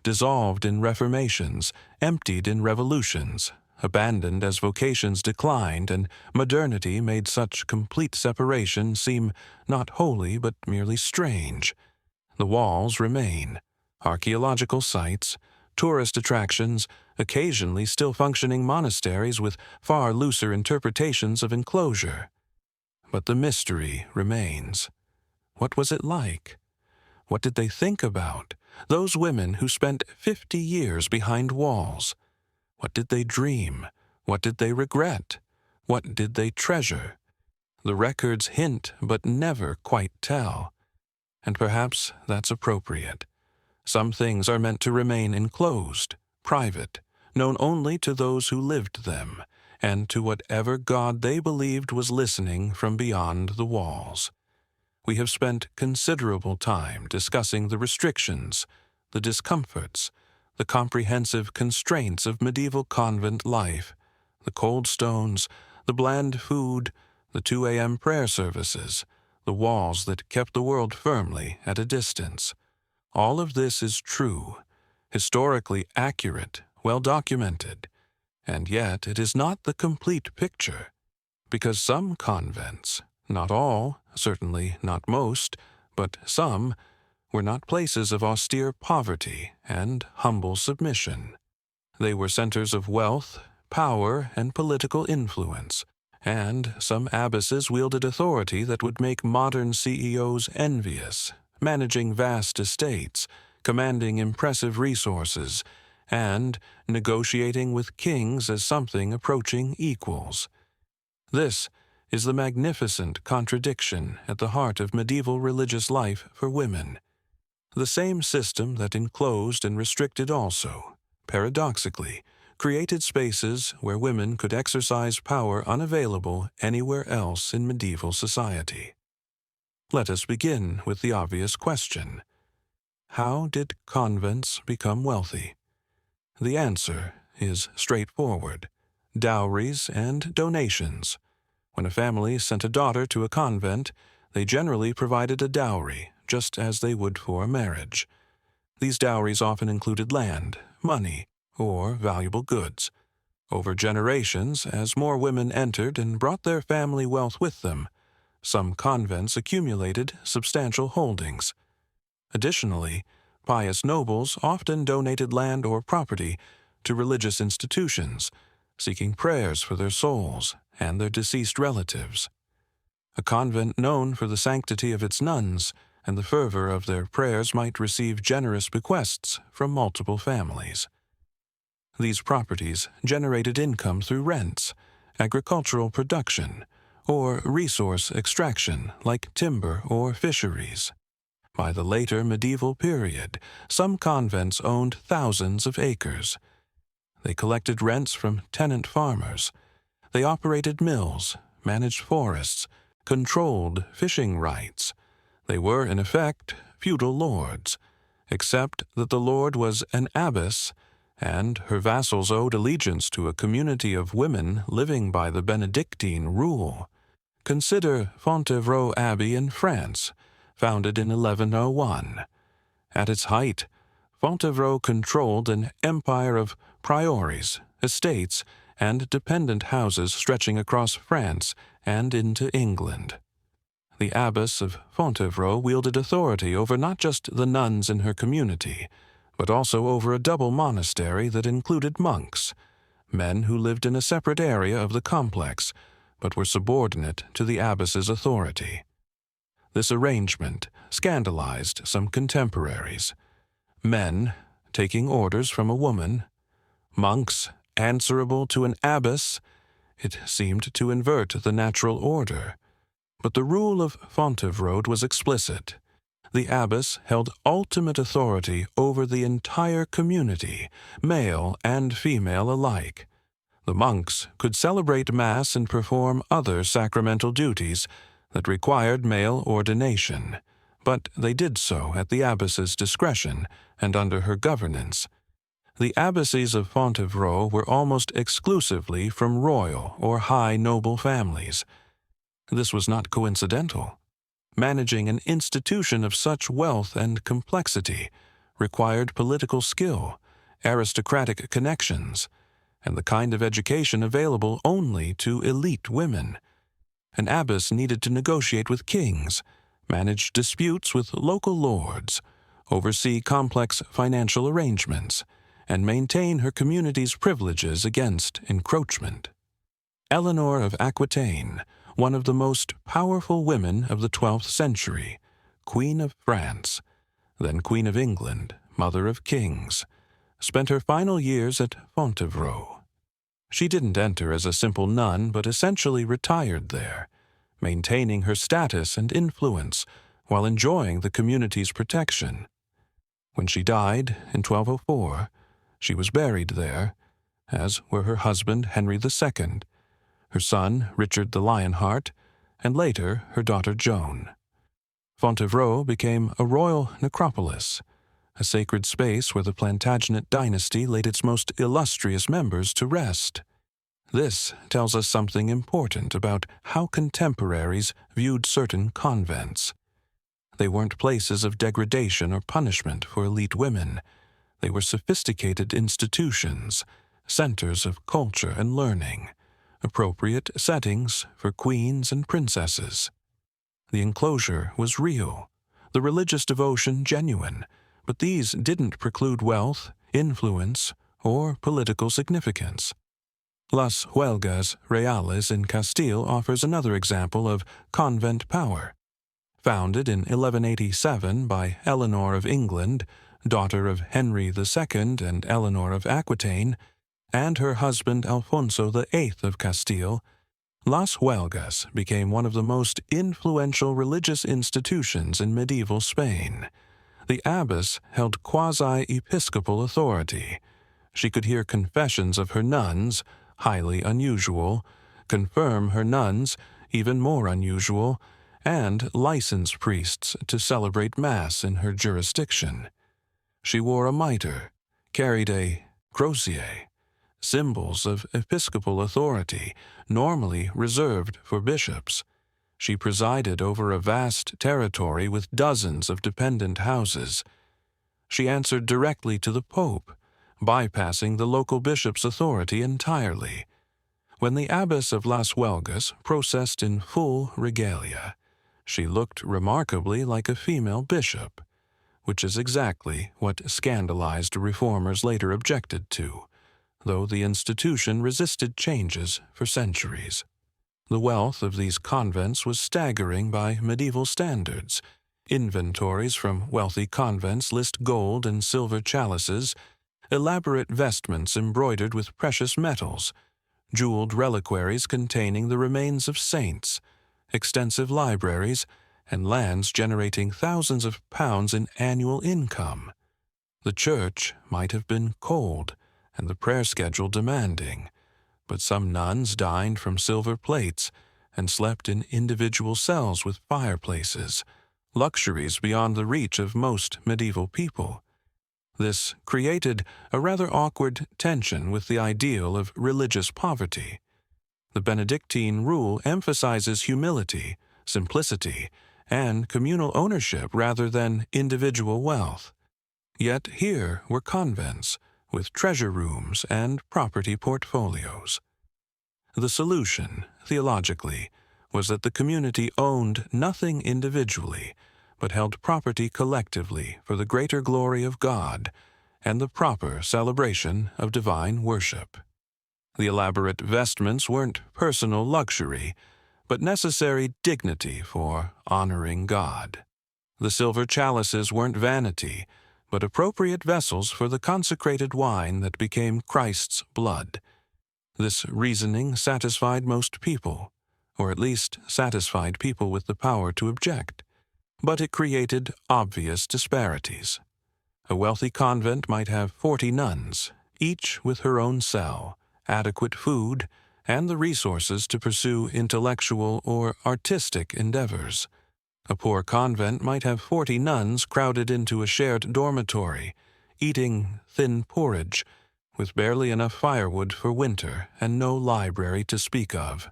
dissolved in reformations, emptied in revolutions, abandoned as vocations declined and modernity made such complete separation seem not holy but merely strange. The walls remain, archaeological sites, tourist attractions, occasionally still functioning monasteries with far looser interpretations of enclosure. But the mystery remains. What was it like? What did they think about, those women who spent 50 years behind walls? What did they dream? What did they regret? What did they treasure? The records hint but never quite tell. And perhaps that's appropriate. Some things are meant to remain enclosed, private, known only to those who lived them, and to whatever God they believed was listening from beyond the walls. We have spent considerable time discussing the restrictions, the discomforts, the comprehensive constraints of medieval convent life, the cold stones, the bland food, the 2 a.m. prayer services, the walls that kept the world firmly at a distance. All of this is true, historically accurate, well documented, and yet it is not the complete picture, because some convents, not all, certainly not most, but some, were not places of austere poverty and humble submission. They were centers of wealth, power, and political influence, and some abbesses wielded authority that would make modern CEOs envious, managing vast estates, commanding impressive resources, and negotiating with kings as something approaching equals. This is the magnificent contradiction at the heart of medieval religious life for women. The same system that enclosed and restricted also, paradoxically, created spaces where women could exercise power unavailable anywhere else in medieval society. Let us begin with the obvious question. How did convents become wealthy? The answer is straightforward: dowries and donations. When a family sent a daughter to a convent, they generally provided a dowry, just as they would for a marriage. These dowries often included land, money, or valuable goods. Over generations, as more women entered and brought their family wealth with them, some convents accumulated substantial holdings. Additionally, pious nobles often donated land or property to religious institutions, seeking prayers for their souls and their deceased relatives. A convent known for the sanctity of its nuns and the fervor of their prayers might receive generous bequests from multiple families. These properties generated income through rents, agricultural production, or resource extraction like timber or fisheries. By the later medieval period, some convents owned thousands of acres. They collected rents from tenant farmers. They operated mills, managed forests, controlled fishing rights. They were, in effect, feudal lords, except that the lord was an abbess, and her vassals owed allegiance to a community of women living by the Benedictine rule. Consider Fontevraud Abbey in France, founded in 1101. At its height, Fontevraud controlled an empire of priories, estates, and dependent houses stretching across France and into England. The abbess of Fontevraud wielded authority over not just the nuns in her community, but also over a double monastery that included monks, men who lived in a separate area of the complex, but were subordinate to the abbess's authority. This arrangement scandalized some contemporaries. Men taking orders from a woman, monks answerable to an abbess. It seemed to invert the natural order. But the rule of Fontevraud was explicit. The abbess held ultimate authority over the entire community, male and female alike. The monks could celebrate Mass and perform other sacramental duties, that required male ordination, but they did so at the abbess's discretion and under her governance. The abbacies of Fontevraud were almost exclusively from royal or high noble families. This was not coincidental. Managing an institution of such wealth and complexity required political skill, aristocratic connections, and the kind of education available only to elite women. An abbess needed to negotiate with kings, manage disputes with local lords, oversee complex financial arrangements, and maintain her community's privileges against encroachment. Eleanor of Aquitaine, one of the most powerful women of the 12th century, Queen of France, then Queen of England, Mother of Kings, spent her final years at Fontevraud. She didn't enter as a simple nun, but essentially retired there, maintaining her status and influence while enjoying the community's protection. When she died in 1204, she was buried there, as were her husband Henry II, her son Richard the Lionheart, and later her daughter Joan. Fontevraud became a royal necropolis, a sacred space where the Plantagenet dynasty laid its most illustrious members to rest. This tells us something important about how contemporaries viewed certain convents. They weren't places of degradation or punishment for elite women. They were sophisticated institutions, centers of culture and learning, appropriate settings for queens and princesses. The enclosure was real, the religious devotion genuine, but these didn't preclude wealth, influence, or political significance. Las Huelgas Reales in Castile offers another example of convent power. Founded in 1187 by Eleanor of England, daughter of Henry II and Eleanor of Aquitaine, and her husband Alfonso VIII of Castile, Las Huelgas became one of the most influential religious institutions in medieval Spain. The abbess held quasi-episcopal authority. She could hear confessions of her nuns, highly unusual, confirm her nuns, even more unusual, and license priests to celebrate Mass in her jurisdiction. She wore a mitre, carried a crosier, symbols of episcopal authority, normally reserved for bishops. She presided over a vast territory with dozens of dependent houses. She answered directly to the Pope, bypassing the local bishop's authority entirely. When the abbess of Las Huelgas processed in full regalia, she looked remarkably like a female bishop, which is exactly what scandalized reformers later objected to, though the institution resisted changes for centuries. The wealth of these convents was staggering by medieval standards. Inventories from wealthy convents list gold and silver chalices, elaborate vestments embroidered with precious metals, jeweled reliquaries containing the remains of saints, extensive libraries, and lands generating thousands of pounds in annual income. The church might have been cold and the prayer schedule demanding, but some nuns dined from silver plates and slept in individual cells with fireplaces, luxuries beyond the reach of most medieval people. This created a rather awkward tension with the ideal of religious poverty. The Benedictine rule emphasizes humility, simplicity, and communal ownership rather than individual wealth. Yet here were convents with treasure rooms and property portfolios. The solution, theologically, was that the community owned nothing individually, but held property collectively for the greater glory of God and the proper celebration of divine worship. The elaborate vestments weren't personal luxury, but necessary dignity for honoring God. The silver chalices weren't vanity, but appropriate vessels for the consecrated wine that became Christ's blood. This reasoning satisfied most people, or at least satisfied people with the power to object. But it created obvious disparities. A wealthy convent might have 40 nuns, each with her own cell, adequate food, and the resources to pursue intellectual or artistic endeavors. A poor convent might have 40 nuns crowded into a shared dormitory, eating thin porridge, with barely enough firewood for winter and no library to speak of.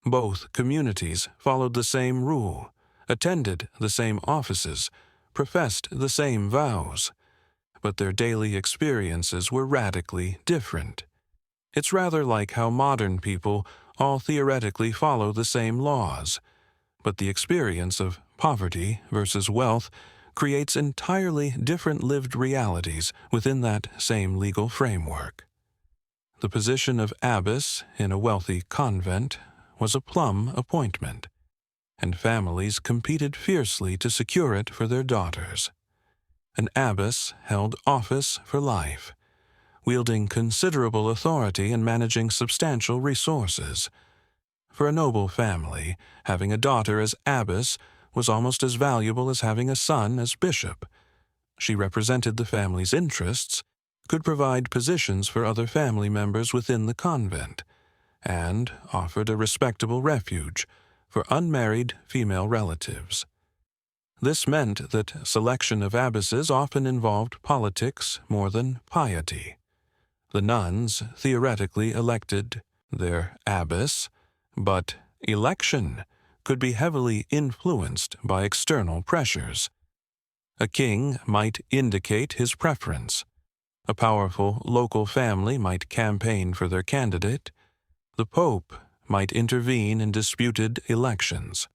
Both communities followed the same rule, attended the same offices, professed the same vows, but their daily experiences were radically different. It's rather like how modern people all theoretically follow the same laws, but the experience of poverty versus wealth creates entirely different lived realities within that same legal framework. The position of abbess in a wealthy convent was a plum appointment, and families competed fiercely to secure it for their daughters. An abbess held office for life, wielding considerable authority and managing substantial resources. For a noble family, having a daughter as abbess was almost as valuable as having a son as bishop. She represented the family's interests, could provide positions for other family members within the convent, and offered a respectable refuge for unmarried female relatives. This meant that selection of abbesses often involved politics more than piety. The nuns theoretically elected their abbess, but election could be heavily influenced by external pressures. A king might indicate his preference. A powerful local family might campaign for their candidate. The Pope might intervene in disputed elections.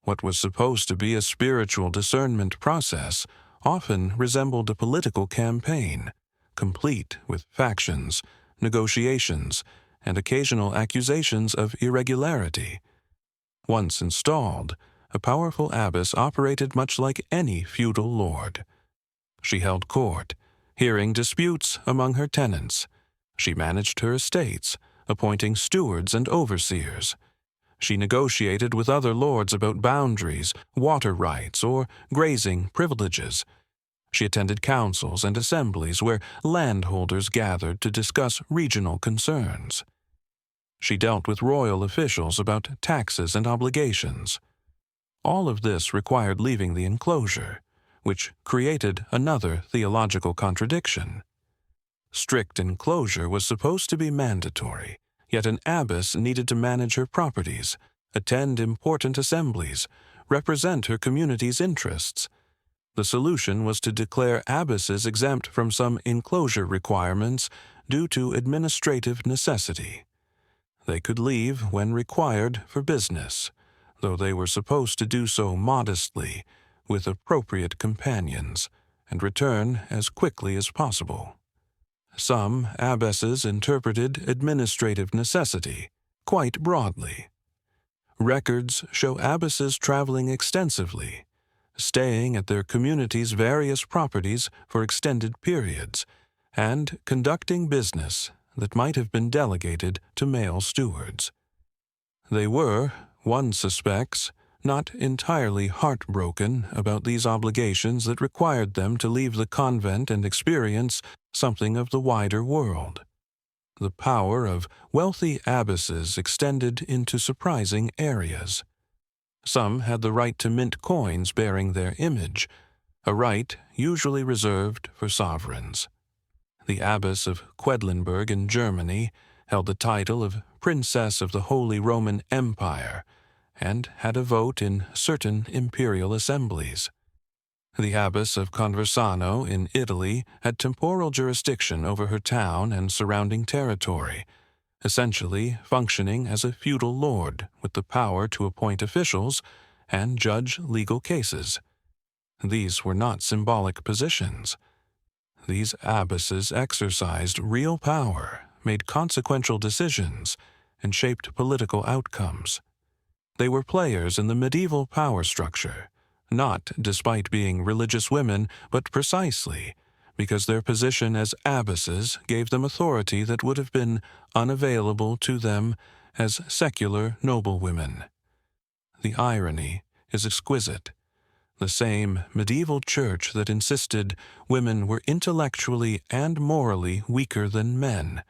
What was supposed to be a spiritual discernment process often resembled a political campaign, complete with factions, negotiations, and occasional accusations of irregularity. Once installed, a powerful abbess operated much like any feudal lord. She held court, hearing disputes among her tenants. She managed her estates, appointing stewards and overseers. She negotiated with other lords about boundaries, water rights, or grazing privileges. She attended councils and assemblies where landholders gathered to discuss regional concerns. She dealt with royal officials about taxes and obligations. All of this required leaving the enclosure, which created another theological contradiction. Strict enclosure was supposed to be mandatory, yet an abbess needed to manage her properties, attend important assemblies, represent her community's interests. The solution was to declare abbesses exempt from some enclosure requirements due to administrative necessity. They could leave when required for business, though they were supposed to do so modestly, with appropriate companions, and return as quickly as possible. Some abbesses interpreted administrative necessity quite broadly. Records show abbesses traveling extensively, staying at their community's various properties for extended periods, and conducting business that might have been delegated to male stewards. They were, one suspects, not entirely heartbroken about these obligations that required them to leave the convent and experience something of the wider world. The power of wealthy abbesses extended into surprising areas. Some had the right to mint coins bearing their image, a right usually reserved for sovereigns. The abbess of Quedlinburg in Germany held the title of Princess of the Holy Roman Empire and had a vote in certain imperial assemblies. The abbess of Conversano in Italy had temporal jurisdiction over her town and surrounding territory, essentially functioning as a feudal lord with the power to appoint officials and judge legal cases. These were not symbolic positions. These abbesses exercised real power, made consequential decisions, and shaped political outcomes. They were players in the medieval power structure, not despite being religious women, but precisely because their position as abbesses gave them authority that would have been unavailable to them as secular noblewomen. The irony is exquisite. The same medieval church that insisted women were intellectually and morally weaker than men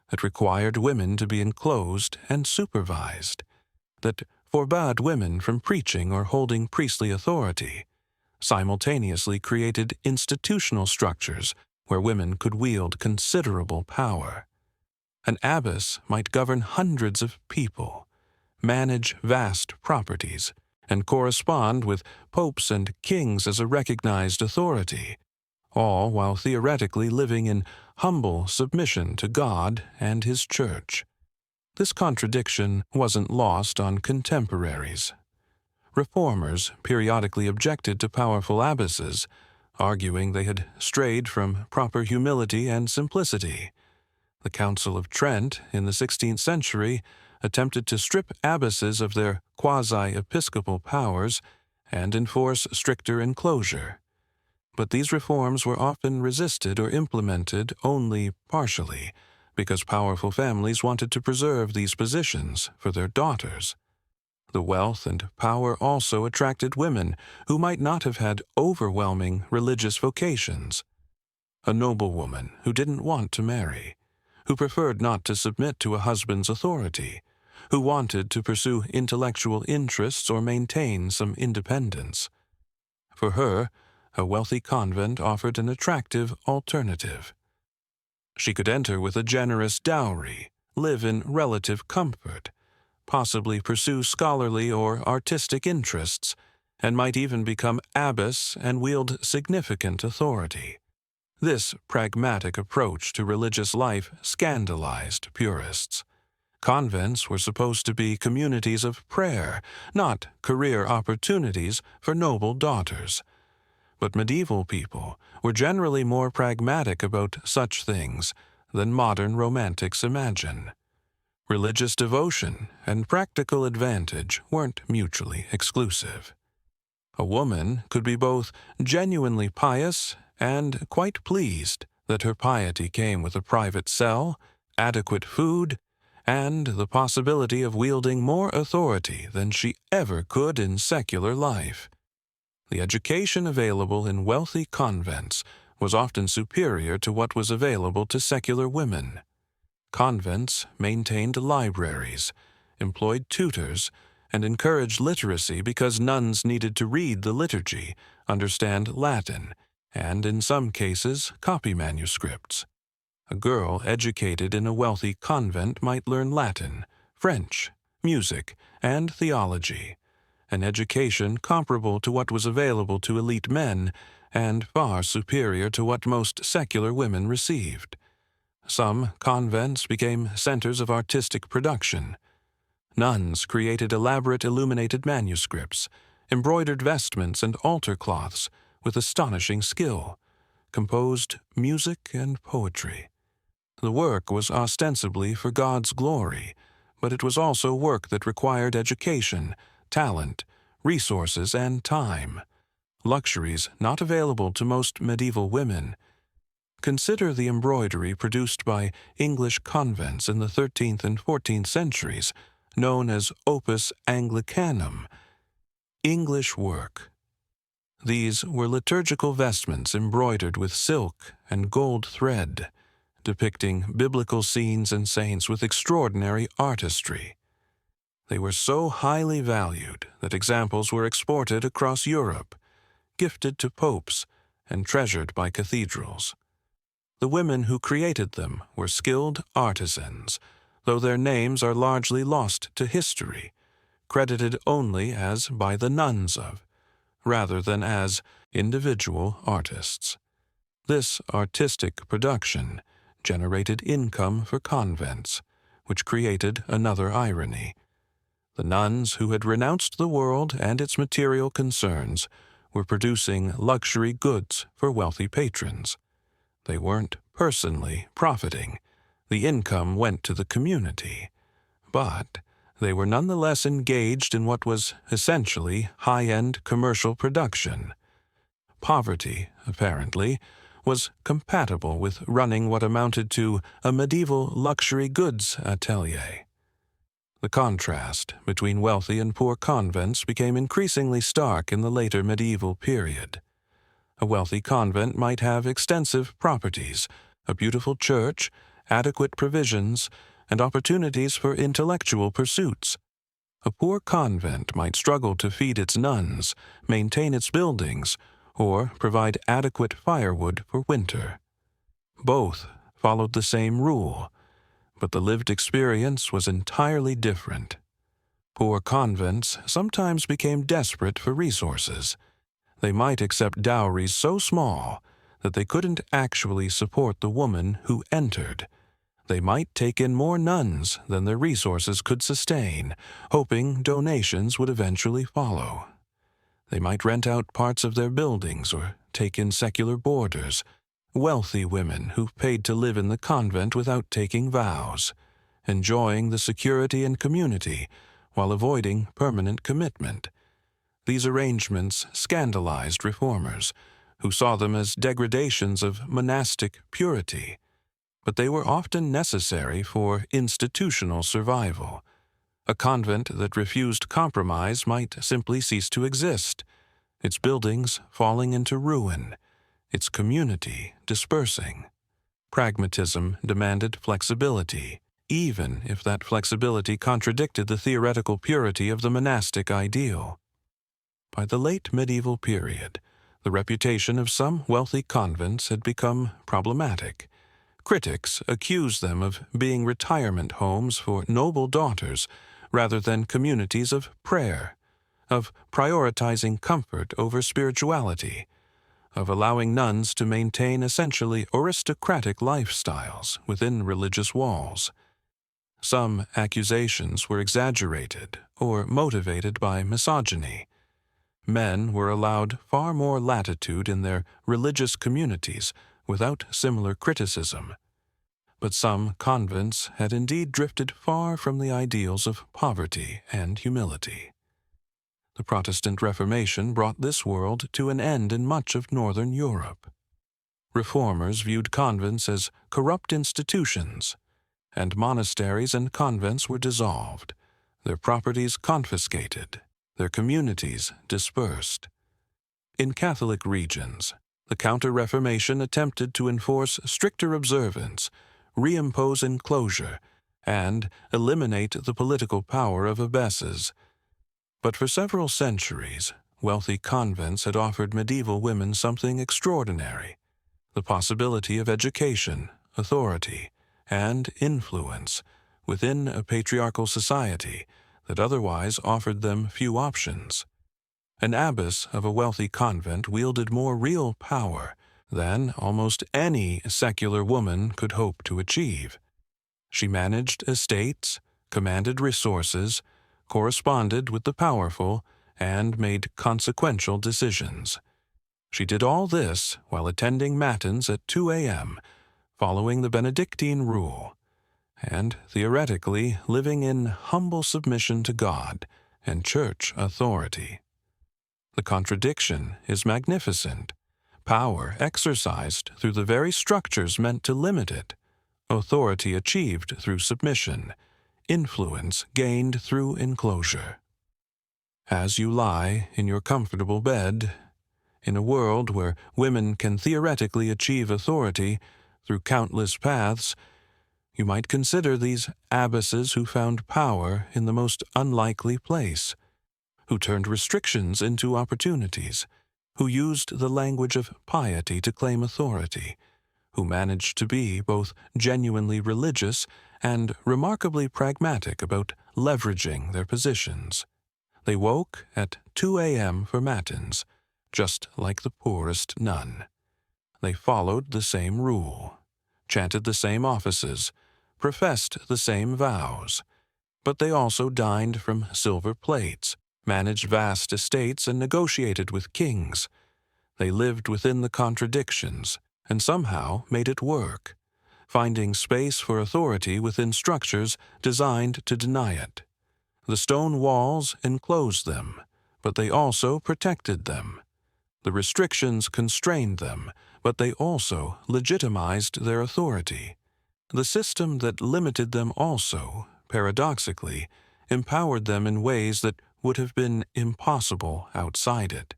that required women to be enclosed and supervised, that forbade women from preaching or holding priestly authority, simultaneously created institutional structures where women could wield considerable power. An abbess might govern hundreds of people, manage vast properties, and correspond with popes and kings as a recognized authority, all while theoretically living in humble submission to God and His Church. This contradiction wasn't lost on contemporaries. Reformers periodically objected to powerful abbesses, arguing they had strayed from proper humility and simplicity. The Council of Trent in the 16th century attempted to strip abbesses of their quasi-episcopal powers and enforce stricter enclosure. But these reforms were often resisted or implemented only partially, because powerful families wanted to preserve these positions for their daughters. The wealth and power also attracted women who might not have had overwhelming religious vocations. A noblewoman who didn't want to marry, who preferred not to submit to a husband's authority, who wanted to pursue intellectual interests or maintain some independence. For her, a wealthy convent offered an attractive alternative. She could enter with a generous dowry, live in relative comfort, possibly pursue scholarly or artistic interests, and might even become abbess and wield significant authority. This pragmatic approach to religious life scandalized purists. Convents were supposed to be communities of prayer, not career opportunities for noble daughters. But medieval people were generally more pragmatic about such things than modern romantics imagine. Religious devotion and practical advantage weren't mutually exclusive. A woman could be both genuinely pious and quite pleased that her piety came with a private cell, adequate food, and the possibility of wielding more authority than she ever could in secular life. The education available in wealthy convents was often superior to what was available to secular women. Convents maintained libraries, employed tutors, and encouraged literacy because nuns needed to read the liturgy, understand Latin, and in some cases copy manuscripts. A girl educated in a wealthy convent might learn Latin, French, music, and theology, an education comparable to what was available to elite men and far superior to what most secular women received. Some convents became centers of artistic production. Nuns created elaborate illuminated manuscripts, embroidered vestments and altar cloths with astonishing skill, composed music and poetry. The work was ostensibly for God's glory, but it was also work that required education, talent, resources, and time, luxuries not available to most medieval women. Consider the embroidery produced by English convents in the 13th and 14th centuries, known as opus Anglicanum, English work. These were liturgical vestments embroidered with silk and gold thread, depicting biblical scenes and saints with extraordinary artistry. They were so highly valued that examples were exported across Europe, gifted to popes, and treasured by cathedrals. The women who created them were skilled artisans, though their names are largely lost to history, credited only as by the nuns of, rather than as individual artists. This artistic production generated income for convents, which created another irony. The nuns who had renounced the world and its material concerns were producing luxury goods for wealthy patrons. They weren't personally profiting. The income went to the community. But they were nonetheless engaged in what was essentially high-end commercial production. Poverty, apparently, was compatible with running what amounted to a medieval luxury goods atelier. The contrast between wealthy and poor convents became increasingly stark in the later medieval period. A wealthy convent might have extensive properties, a beautiful church, adequate provisions, and opportunities for intellectual pursuits. A poor convent might struggle to feed its nuns, maintain its buildings, or provide adequate firewood for winter. Both followed the same rule, but the lived experience was entirely different. Poor convents sometimes became desperate for resources. They might accept dowries so small that they couldn't actually support the woman who entered. They might take in more nuns than their resources could sustain, hoping donations would eventually follow. They might rent out parts of their buildings or take in secular boarders, wealthy women who paid to live in the convent without taking vows, enjoying the security and community while avoiding permanent commitment. These arrangements scandalized reformers, who saw them as degradations of monastic purity, but they were often necessary for institutional survival. A convent that refused compromise might simply cease to exist, its buildings falling into ruin, its community dispersing. Pragmatism demanded flexibility, even if that flexibility contradicted the theoretical purity of the monastic ideal. By the late medieval period, the reputation of some wealthy convents had become problematic. Critics accused them of being retirement homes for noble daughters rather than communities of prayer, of prioritizing comfort over spirituality, of allowing nuns to maintain essentially aristocratic lifestyles within religious walls. Some accusations were exaggerated or motivated by misogyny. Men were allowed far more latitude in their religious communities without similar criticism. But some convents had indeed drifted far from the ideals of poverty and humility. The Protestant Reformation brought this world to an end in much of Northern Europe. Reformers viewed convents as corrupt institutions, and monasteries and convents were dissolved, their properties confiscated, their communities dispersed. In Catholic regions, the Counter-Reformation attempted to enforce stricter observance, reimpose enclosure, and eliminate the political power of abbesses. But for several centuries, wealthy convents had offered medieval women something extraordinary: the possibility of education, authority, and influence within a patriarchal society that otherwise offered them few options. An abbess of a wealthy convent wielded more real power than almost any secular woman could hope to achieve. She managed estates, commanded resources, corresponded with the powerful, and made consequential decisions. She did all this while attending matins at 2 a.m., following the Benedictine rule, and theoretically living in humble submission to God and church authority. The contradiction is magnificent. Power exercised through the very structures meant to limit it, authority achieved through submission, influence gained through enclosure. As you lie in your comfortable bed, in a world where women can theoretically achieve authority through countless paths, you might consider these abbesses who found power in the most unlikely place, who turned restrictions into opportunities, who used the language of piety to claim authority, who managed to be both genuinely religious and remarkably pragmatic about leveraging their positions. They woke at 2 a.m. for matins, just like the poorest nun. They followed the same rule, chanted the same offices, professed the same vows, but they also dined from silver plates, managed vast estates, and negotiated with kings. They lived within the contradictions and somehow made it work, finding space for authority within structures designed to deny it. The stone walls enclosed them, but they also protected them. The restrictions constrained them, but they also legitimized their authority. The system that limited them also, paradoxically, empowered them in ways that would have been impossible outside it.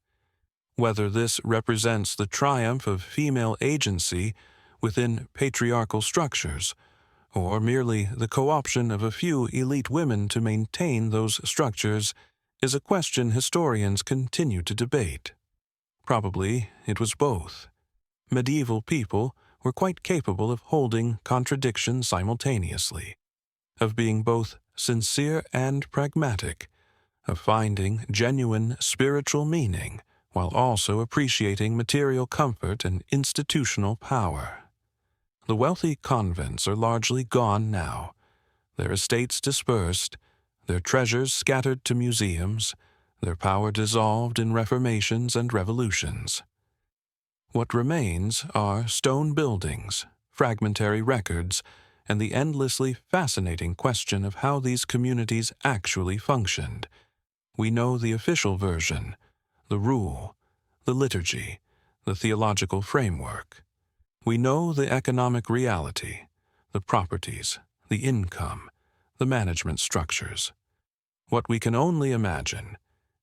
Whether this represents the triumph of female agency within patriarchal structures, or merely the co-option of a few elite women to maintain those structures, is a question historians continue to debate. Probably it was both. Medieval people were quite capable of holding contradiction simultaneously, of being both sincere and pragmatic, of finding genuine spiritual meaning while also appreciating material comfort and institutional power. The wealthy convents are largely gone now, their estates dispersed, their treasures scattered to museums, their power dissolved in reformations and revolutions. What remains are stone buildings, fragmentary records, and the endlessly fascinating question of how these communities actually functioned. We know the official version, the rule, the liturgy, the theological framework. We know the economic reality, the properties, the income, the management structures. What we can only imagine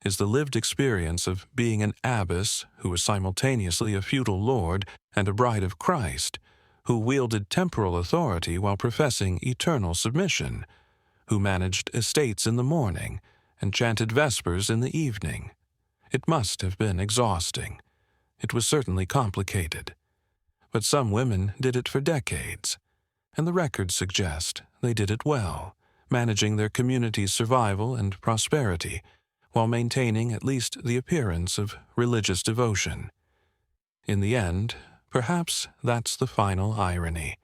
is the lived experience of being an abbess who was simultaneously a feudal lord and a bride of Christ, who wielded temporal authority while professing eternal submission, who managed estates in the morning and chanted vespers in the evening. It must have been exhausting. It was certainly complicated. But some women did it for decades, and the records suggest they did it well, managing their community's survival and prosperity, while maintaining at least the appearance of religious devotion. In the end, perhaps that's the final irony.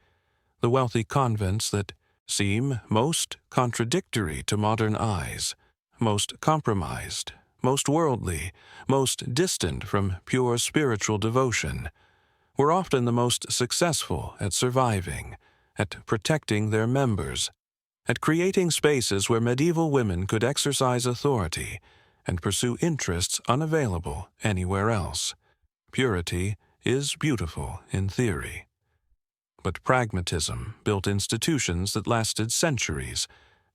The wealthy convents that seem most contradictory to modern eyes, most compromised, most worldly, most distant from pure spiritual devotion, were often the most successful at surviving, at protecting their members, at creating spaces where medieval women could exercise authority and pursue interests unavailable anywhere else. Purity is beautiful in theory. But pragmatism built institutions that lasted centuries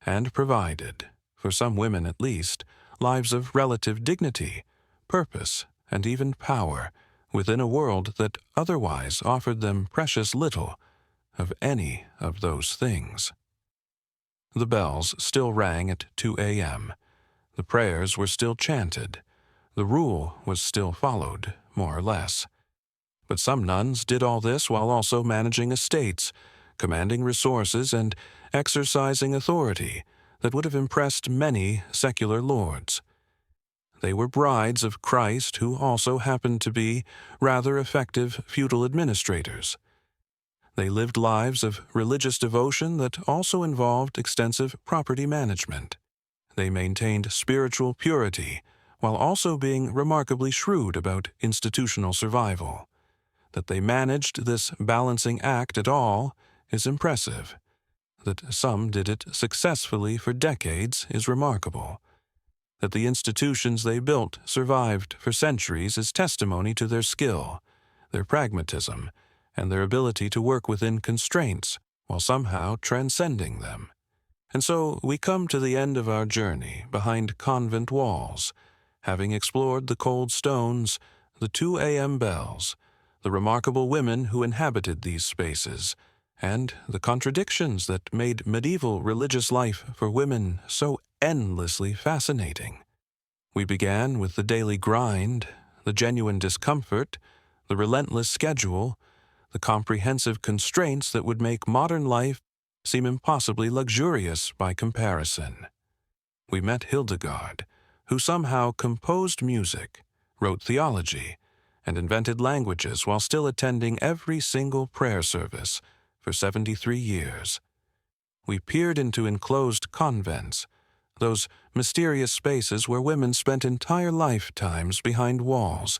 and provided, for some women at least, lives of relative dignity, purpose, and even power within a world that otherwise offered them precious little of any of those things. The bells still rang at 2 a.m. The prayers were still chanted. The rule was still followed, more or less. But some nuns did all this while also managing estates, commanding resources, and exercising authority that would have impressed many secular lords. They were brides of Christ who also happened to be rather effective feudal administrators. They lived lives of religious devotion that also involved extensive property management. They maintained spiritual purity while also being remarkably shrewd about institutional survival. That they managed this balancing act at all is impressive. That some did it successfully for decades is remarkable. That the institutions they built survived for centuries is testimony to their skill, their pragmatism, and their ability to work within constraints while somehow transcending them. And so we come to the end of our journey behind convent walls, having explored the cold stones, the 2 a.m. bells, the remarkable women who inhabited these spaces, and the contradictions that made medieval religious life for women so endlessly fascinating. We began with the daily grind, the genuine discomfort, the relentless schedule, the comprehensive constraints that would make modern life seem impossibly luxurious by comparison. We met Hildegard, who somehow composed music, wrote theology, and invented languages while still attending every single prayer service for 73 years. We peered into enclosed convents, those mysterious spaces where women spent entire lifetimes behind walls,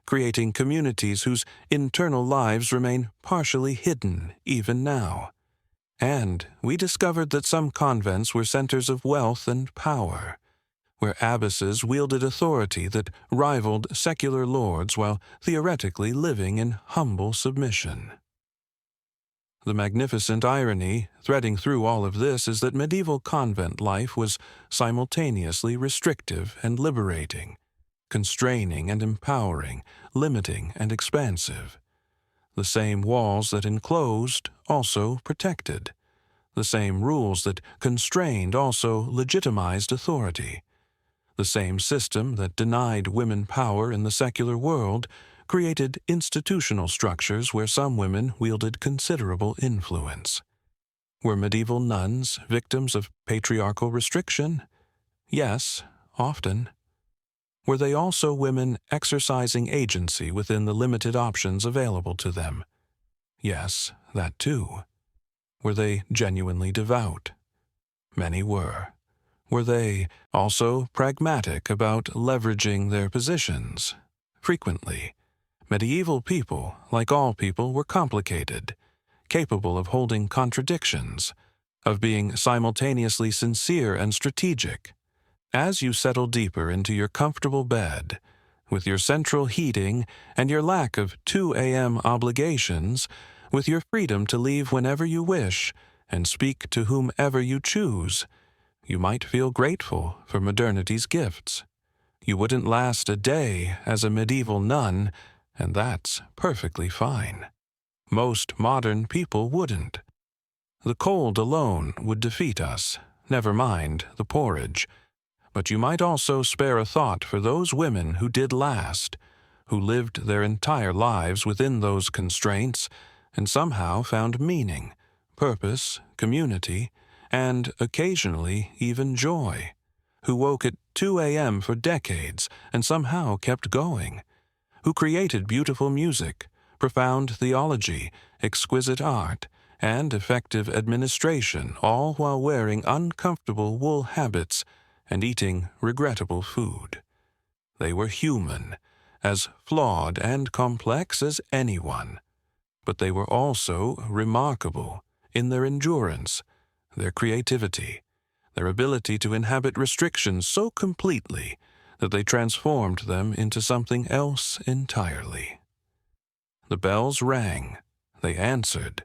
creating communities whose internal lives remain partially hidden even now. And we discovered that some convents were centers of wealth and power, where abbesses wielded authority that rivaled secular lords while theoretically living in humble submission. The magnificent irony threading through all of this is that medieval convent life was simultaneously restrictive and liberating, constraining and empowering, limiting and expansive. The same walls that enclosed also protected. The same rules that constrained also legitimized authority. The same system that denied women power in the secular world created institutional structures where some women wielded considerable influence. Were medieval nuns victims of patriarchal restriction? Yes, often. Were they also women exercising agency within the limited options available to them? Yes, that too. Were they genuinely devout? Many were. Were they also pragmatic about leveraging their positions? Frequently. Medieval people, like all people, were complicated, capable of holding contradictions, of being simultaneously sincere and strategic. As you settle deeper into your comfortable bed, with your central heating and your lack of 2 a.m. obligations, with your freedom to leave whenever you wish and speak to whomever you choose, you might feel grateful for modernity's gifts. You wouldn't last a day as a medieval nun, and that's perfectly fine. Most modern people wouldn't. The cold alone would defeat us, never mind the porridge. But you might also spare a thought for those women who did last, who lived their entire lives within those constraints and somehow found meaning, purpose, community, and occasionally even joy, who woke at 2 a.m. for decades and somehow kept going, who created beautiful music, profound theology, exquisite art, and effective administration, all while wearing uncomfortable wool habits and eating regrettable food. They were human, as flawed and complex as anyone, but they were also remarkable in their endurance, their creativity, their ability to inhabit restrictions so completely that they transformed them into something else entirely. The bells rang. They answered.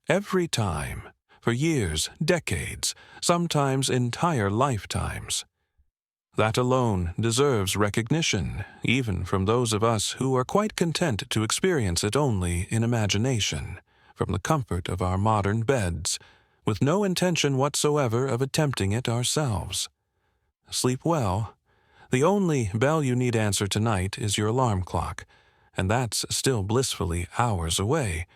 Every time, for years, decades, sometimes entire lifetimes. That alone deserves recognition, even from those of us who are quite content to experience it only in imagination, from the comfort of our modern beds, with no intention whatsoever of attempting it ourselves. Sleep well. The only bell you need answer tonight is your alarm clock, and that's still blissfully hours away,